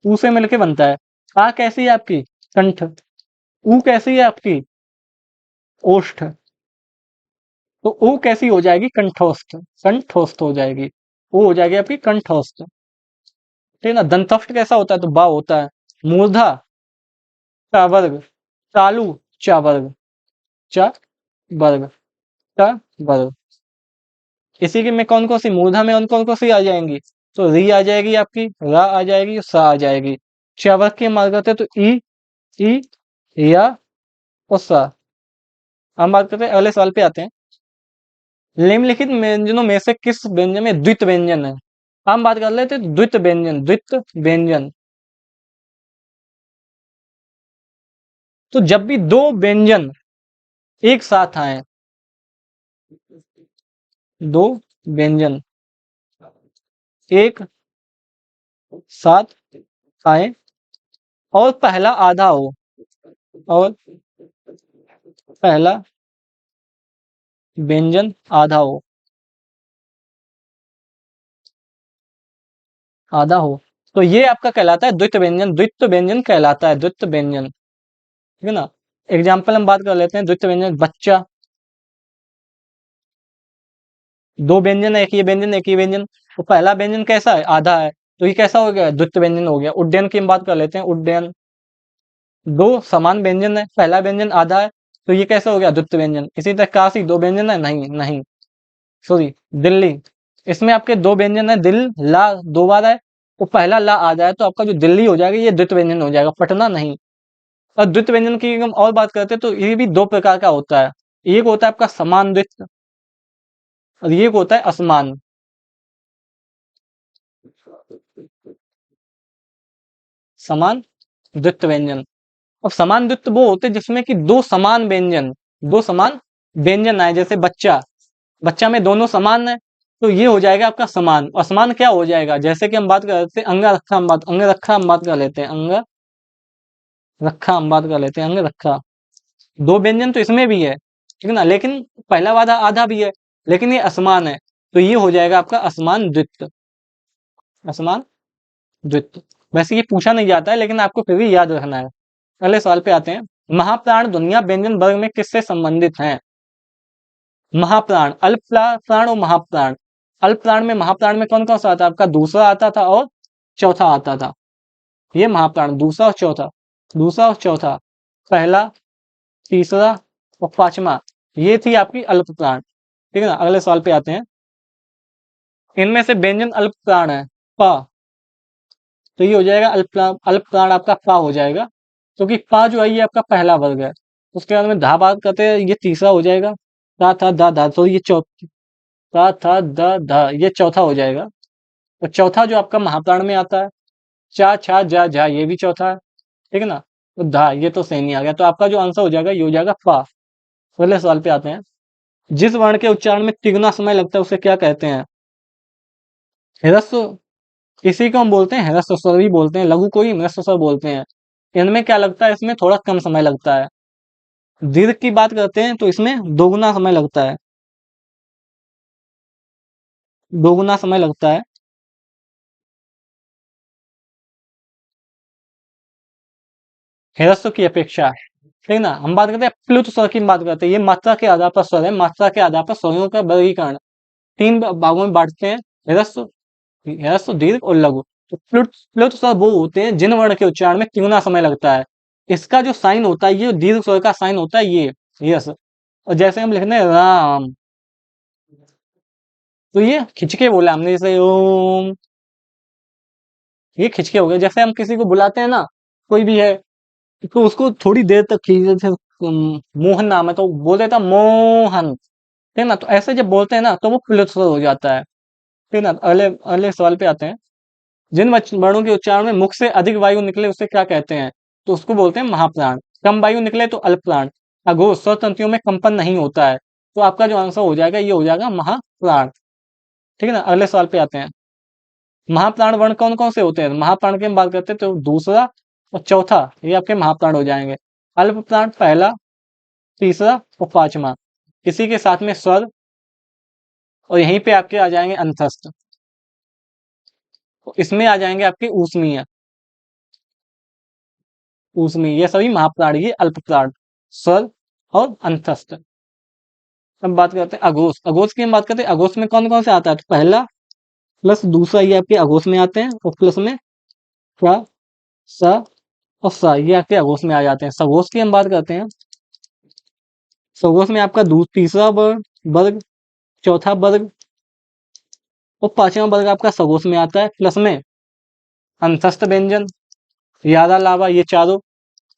ऊ से मिलके बनता है। आ कैसी है आपकी, कंठ, ऊ कैसी है आपकी, ओष्ठ, तो ऊ कैसी हो जाएगी, कंठोस्थ, कंठोस्थ हो जाएगी, वो हो जाएगी आपकी कंठोस्थ। ठीक है ना, दंतोष्ठ कैसा होता है, तो बा होता है। मूर्धा चा वर्ग, चालू चा वर्ग, चा वर्ग, चा वर्ग। इसी के में कौन कौन सी मूर्धा में कौन कौन सी आ जाएंगी, तो री आ जाएगी आपकी, रा आ जाएगी, सा आ जाएगी। चा वर्ग की मार्ग करते हैं तो ई, या और सा। हम बात करते हैं, अगले सवाल पे आते हैं। निम्नलिखित व्यंजनों में से किस व्यंजन में द्वित व्यंजन है? हम बात कर लेते हैं द्वित व्यंजन, द्वित व्यंजन। तो जब भी दो व्यंजन एक साथ आए, दो व्यंजन एक साथ आए और पहला आधा हो, और पहला व्यंजन आधा हो, आधा हो, तो ये आपका कहलाता है द्वित व्यंजन, द्वित व्यंजन कहलाता है, द्वित व्यंजन। ठीक है ना। एग्जाम्पल हम बात कर लेते हैं द्वित व्यंजन, बच्चा। दो व्यंजन है, एक ये व्यंजन एक ये व्यंजन, तो पहला व्यंजन कैसा है? आधा है, तो ये कैसा हो गया? द्वित व्यंजन हो गया। उड्डयन की हम बात कर लेते हैं, उड्डयन। दो समान व्यंजन है, पहला व्यंजन आधा है, तो ये कैसा हो गया? द्वित व्यंजन। इसी तरह काशी, दो व्यंजन है, नहीं नहीं सॉरी, दिल्ली, इसमें आपके दो व्यंजन है, दिल ला दो बार है, तो पहला ला आ जाए तो आपका जो दिल्ली हो जाएगा ये द्वित व्यंजन हो जाएगा, पटना नहीं। और द्वित व्यंजन की हम और बात करते हैं तो ये भी दो प्रकार का होता है। एक होता है आपका समान द्वित, और एक होता है असमान। समान द्वित व्यंजन। अब समान द्वित वो होते हैं जिसमें कि दो समान व्यंजन, दो समान व्यंजन आए, जैसे बच्चा, बच्चा में दोनों समान है, तो ये हो जाएगा आपका समान। असमान क्या हो जाएगा? जैसे कि हम बात कर लेते हैं अंगरखा, अंगरखा हम बात कर लेते हैं, अंगरखा हम बात कर लेते हैं, अंगरखा। दो व्यंजन तो इसमें भी है, ठीक है ना, लेकिन पहला वाला आधा भी है, लेकिन ये असमान है, तो ये हो जाएगा आपका असमान द्वित, असमान द्वित। वैसे ये पूछा नहीं जाता है, लेकिन आपको फिर भी याद रखना है। अगले सवाल पे आते हैं। महाप्राण ध्वनियां व्यंजन वर्ग में किससे संबंधित हैं? महाप्राण, अल्प प्राण और महाप्राण। अल्प प्राण में, महाप्राण में कौन कौन सा आता है? आपका दूसरा आता था और चौथा आता था। ये महाप्राण दूसरा और चौथा, दूसरा और चौथा, पहला, तीसरा और पांचवा, ये थी आपकी अल्प प्राण। ठीक है ना। अगले सवाल पे आते हैं। इनमें से व्यंजन अल्प प्राण है, प, तो ये हो जाएगा अल्प प्राण आपका पा हो जाएगा, क्योंकि पा जो है ये आपका पहला वर्ग है। उसके बाद में धा बात करते हैं, ये तीसरा हो जाएगा। ता था दा धा, तो ये ता था दा धा, ये चौथा हो जाएगा। और चौथा जो आपका महाप्राण में आता है, चा छा जा झा, ये भी चौथा है। ठीक है ना। तो धा, ये तो सही नहीं आ गया, तो आपका जो आंसर हो जाएगा ये हो जाएगा पा। अगले सवाल पे आते हैं। जिस वर्ण के उच्चारण में तिगुना समय लगता है उसे क्या कहते हैं? ह्रस्व, इसी को हम बोलते हैं ह्रस्व स्वर भी बोलते हैं, लघु को ही ह्रस्व स्वर बोलते हैं। इनमें क्या लगता है? इसमें थोड़ा कम समय लगता है। दीर्घ की बात करते हैं तो इसमें दोगुना समय लगता है, दोगुना समय लगता है। ह्रस्व की अपेक्षा। ठीक है ना। हम बात करते हैं प्लुत स्वर की, बात करते हैं, ये मात्रा के आधार पर स्वर है, मात्रा के आधार पर स्वरों का वर्गीकरण तीन भागों में बांटते हैं, ह्रस्व, ह्रस्व, दीर्घ और लघु। तो प्लुत प्लुत स्वर वो होते हैं जिन वर्ण के उच्चारण में तिगुना समय लगता है। इसका जो साइन होता है, ये दीर्घ स्वर का साइन होता है, ये यस। और जैसे हम लिखते हैं राम, तो ये खिंचके बोला हमने, जैसे ओम, ये खिंचके हो गया। जैसे हम किसी को बुलाते हैं ना, कोई भी है, तो उसको थोड़ी देर तक जैसे मोहन नाम है तो बोल देता मोहन, ठीक है ना। तो ऐसे जब बोलते हैं ना तो वो प्लुत स्वर हो जाता है। ठीक है ना। अगले अगले सवाल पे आते हैं। जिन वर्णों के उच्चारण में मुख से अधिक वायु निकले उसे क्या कहते हैं? तो उसको बोलते हैं महाप्राण। कम वायु निकले तो अल्प प्राण। अघोष, स्वर तंतुओं में कंपन नहीं होता है, तो आपका जो आंसर हो जाएगा ये हो जाएगा महाप्राण। ठीक है ना। अगले सवाल पे आते हैं। महाप्राण वर्ण कौन कौन से होते हैं? महाप्राण की हम बात करते हैं तो दूसरा और चौथा ये आपके महाप्राण हो जाएंगे। अल्प प्राण पहला, तीसरा और पांचवा, इसी के साथ में स्वर, और यहीं पे आपके आ जाएंगे अंतस्थ, इसमें आ जाएंगे आपके ऊष्मीय, ऊष्मीय, ये सभी महाप्राण, ये अल्प प्राण, स्वर और अंतस्थ। अब बात करते हैं अघोष, अघोष की हम बात करते हैं। अघोष में कौन कौन से आता है? तो पहला प्लस दूसरा ये आपके अघोष में आते हैं, और प्लस में फ, स और स, ये आपके अघोष में आ जाते हैं। सघोष की हम बात करते हैं। सघोष में आपका तीसरा वर्ग वर्ग, चौथा वर्ग और पांचवा वर्ग आपका सघोष में आता है, प्लस में अंतस्थ व्यंजन, यादा लावा, ये चारों,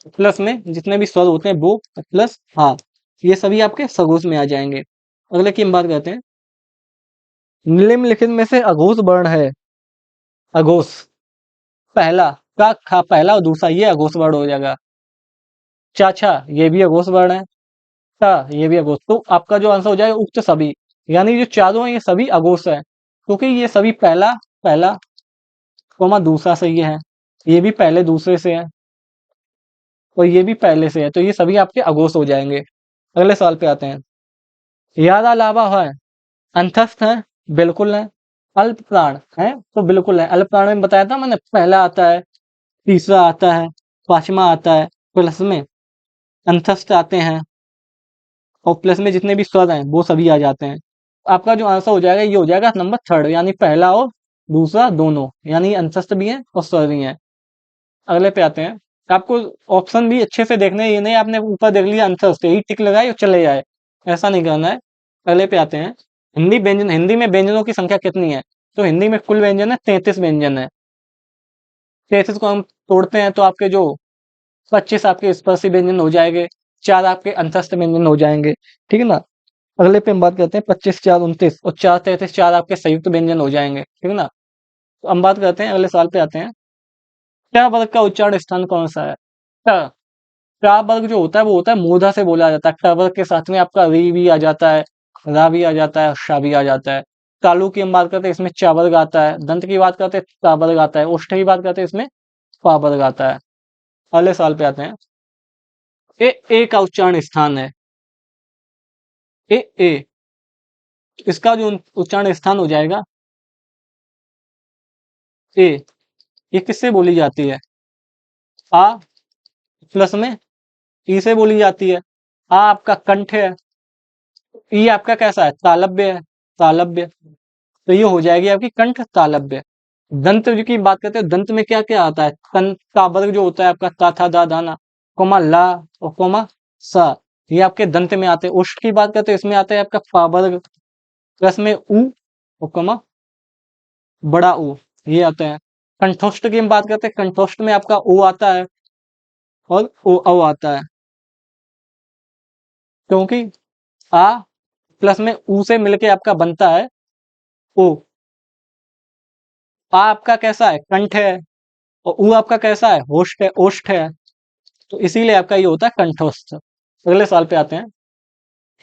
प्लस में जितने भी स्वर होते हैं वो, प्लस हाँ, ये सभी आपके सघोष में आ जाएंगे। अगले की हम बात करते हैं। निम्नलिखित में से अघोष वर्ण है। अघोष पहला का खा पहला और दूसरा ये अघोष वर्ण हो जाएगा। चाचा ये भी अघोष वर्ण है। टा ये भी अघोष। तो आपका जो आंसर हो जाएगा उक्त सभी, यानी जो चारों हैं ये सभी अघोष है, क्योंकि ये सभी पहला पहला कोमा दूसरा से ये है, ये भी पहले दूसरे से है और ये भी पहले से है, तो ये सभी आपके अघोष हो जाएंगे। अगले सवाल पे आते हैं। यादा लाभा है, अंतस्थ है, बिल्कुल है। अल्प प्राण है तो बिल्कुल है। अल्प प्राण में बताया था मैंने, पहला आता है, तीसरा आता है, पांचवा आता है, प्लस में अंतस्थ आते हैं और प्लस में जितने भी स्वर हैं वो सभी आ जाते हैं। आपका जो आंसर हो जाएगा ये हो जाएगा नंबर थर्ड, यानी पहला और दूसरा दोनों, यानी अंतस्थ भी है और स्वर भी है। अगले पे आते हैं। आपको ऑप्शन भी अच्छे से देखने हैं, ये नहीं आपने ऊपर देख लिया अंतस्थ ही टिक लगाए और चले जाए, ऐसा नहीं करना है। अगले पे आते हैं। हिंदी व्यंजन, हिंदी में व्यंजनों की संख्या कितनी है? तो हिंदी में कुल व्यंजन है 33 व्यंजन है। 33 को हम तोड़ते हैं तो आपके जो 25 आपके स्पर्शी व्यंजन हो जाएंगे, 4 आपके अंतस्थ व्यंजन हो जाएंगे, ठीक है ना। अगले पे हम बात करते हैं 25 4 29 और 4 33 4 आपके संयुक्त व्यंजन हो जाएंगे, ठीक है ना। तो हम बात करते हैं, अगले सवाल पे आते हैं। क्या वर्ग का उच्चारण स्थान कौन सा है? ट। टा वर्ग जो होता है वो होता है मूर्धा से बोला जाता है। ट वर्ग के साथ में आपका री भी आ जाता है, रा भी आ जाता है, शा भी आ जाता है। तालु की हम बात करते हैं, इसमें चा वर्ग आता है। दंत की बात करते हैं, ता वर्ग आता है। ओष्ठ की बात करते हैं, इसमें पा वर्ग आता है। अगले सवाल पे आते हैं। ए का उच्चारण स्थान है। ए इसका जो उच्चारण स्थान हो जाएगा ए, ये किससे बोली जाती है? आ प्लस में ई से बोली जाती है। आ आपका कंठ है, ई आपका कैसा है? तालव्य है, तालव्य। तो ये हो जाएगी आपकी कंठ तालव्य। दंत की बात करते हैं, दंत में क्या क्या आता है? का वर्ग जो होता है आपका ता था दा दाना, कोमा ला और कोमा सा, ये आपके दंत में आते हैं। उष्ट की बात करते हैं, इसमें आता है आपका पा वर्ग प्लस में उ और कोमा बड़ा ऊ, ये आता है। कंठोष्ठ की हम बात करते हैं, कंठोष्ठ में आपका ओ आता है और ओ औ आता है, क्योंकि आ प्लस में ऊ से मिलके आपका बनता है ओ। आ आपका कैसा है? कंठ है और ऊ आपका कैसा है? होष्ठ है, ओष्ठ है, तो इसीलिए आपका ये होता है कंठोस्थ। अगले सवाल पे आते हैं।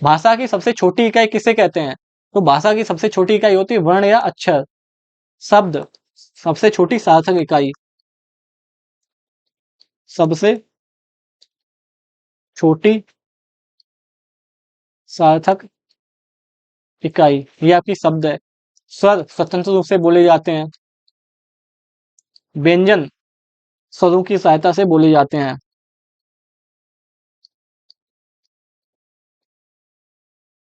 भाषा की सबसे छोटी इकाई किसे कहते हैं? तो भाषा की सबसे छोटी इकाई होती है वर्ण या अक्षर। शब्द सबसे छोटी सार्थक इकाई, सबसे छोटी सार्थक इकाई ये आपकी शब्द है। स्वर स्वतंत्र रूप से बोले जाते हैं। व्यंजन स्वरों की सहायता से बोले जाते हैं।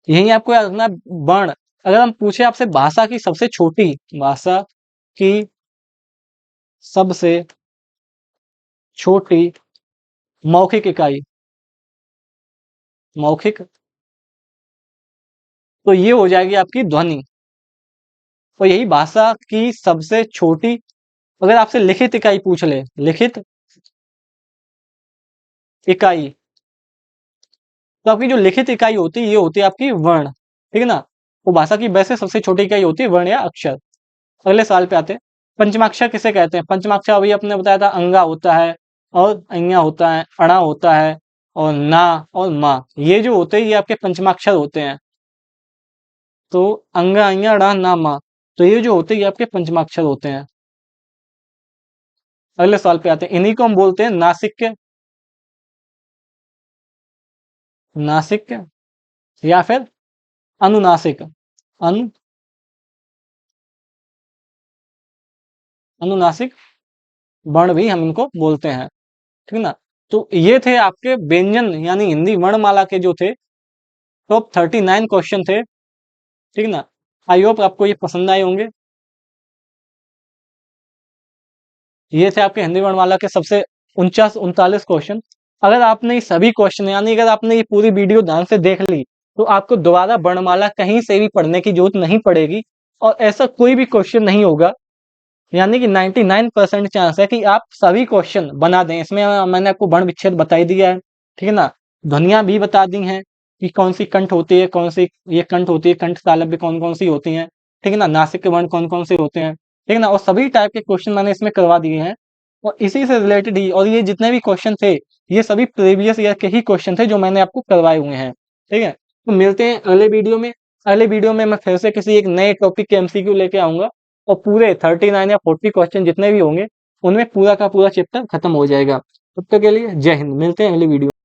यही आपको याद रखना है, वर्ण। अगर हम पूछे आपसे भाषा की सबसे छोटी, भाषा की सबसे छोटी मौखिक इकाई, मौखिक, तो ये हो जाएगी आपकी ध्वनि। और यही भाषा की सबसे छोटी, अगर आपसे लिखित इकाई पूछ ले, लिखित इकाई, तो आपकी जो लिखित इकाई होती है ये होती है आपकी वर्ण, ठीक है ना। वो भाषा की वैसे सबसे छोटी इकाई होती है वर्ण या अक्षर। अगले साल पे आते हैं। पंचमाक्षर किसे कहते हैं? पंचमाक्षर अभी आपने बताया था, अंगा होता है और अइया होता है, अणा होता है और ना और मा, ये जो होते हैं ये आपके पंचमाक्षर होते हैं। तो अंगा अइया अणा ना मा, तो ये जो होते हैं ये आपके पंचमाक्षर होते हैं। अगले साल पे आते हैं। इन्हीं को हम बोलते हैं नासिक, नासिक या फिर अनुनासिक, अनु अनुनासिक वर्ण भी हम इनको बोलते हैं, ठीक है ना। तो ये थे आपके व्यंजन यानी हिंदी वर्णमाला के जो थे टॉप 39 क्वेश्चन थे, ठीक है ना। आई होप आपको ये पसंद आए होंगे। ये थे आपके हिंदी वर्णमाला के सबसे 39 क्वेश्चन। अगर आपने ये सभी क्वेश्चन, यानी अगर आपने ये पूरी वीडियो ध्यान से देख ली तो आपको दोबारा वर्णमाला कहीं से भी पढ़ने की जरूरत नहीं पड़ेगी और ऐसा कोई भी क्वेश्चन नहीं होगा, यानी कि 99% चांस है कि आप सभी क्वेश्चन बना दें। इसमें मैंने आपको वर्ण विच्छेद बता ही दिया है, ठीक है ना। ध्वनियां भी बता दी हैं कि कौन सी कंठ होती है, कौन सी ये कंठ होती है, कंठ तालव्य कौन कौन सी होती हैं, ठीक है ना, नासिक के वर्ण कौन-कौन से होते हैं, ठीक है ना, और सभी टाइप के क्वेश्चन मैंने इसमें करवा दिए हैं। और इसी से रिलेटेड ही, और ये जितने भी क्वेश्चन थे, ये सभी प्रीवियस ईयर के ही क्वेश्चन थे जो मैंने आपको करवाए हुए हैं, ठीक है। तो मिलते हैं अगले वीडियो में। अगले वीडियो में मैं फिर से किसी एक नए टॉपिक के एमसीक्यू लेके आऊँगा और पूरे 39 या 40 क्वेश्चन जितने भी होंगे, उनमें पूरा का पूरा चैप्टर खत्म हो जाएगा। तब तक के लिए जय हिंद, मिलते हैं अगली वीडियो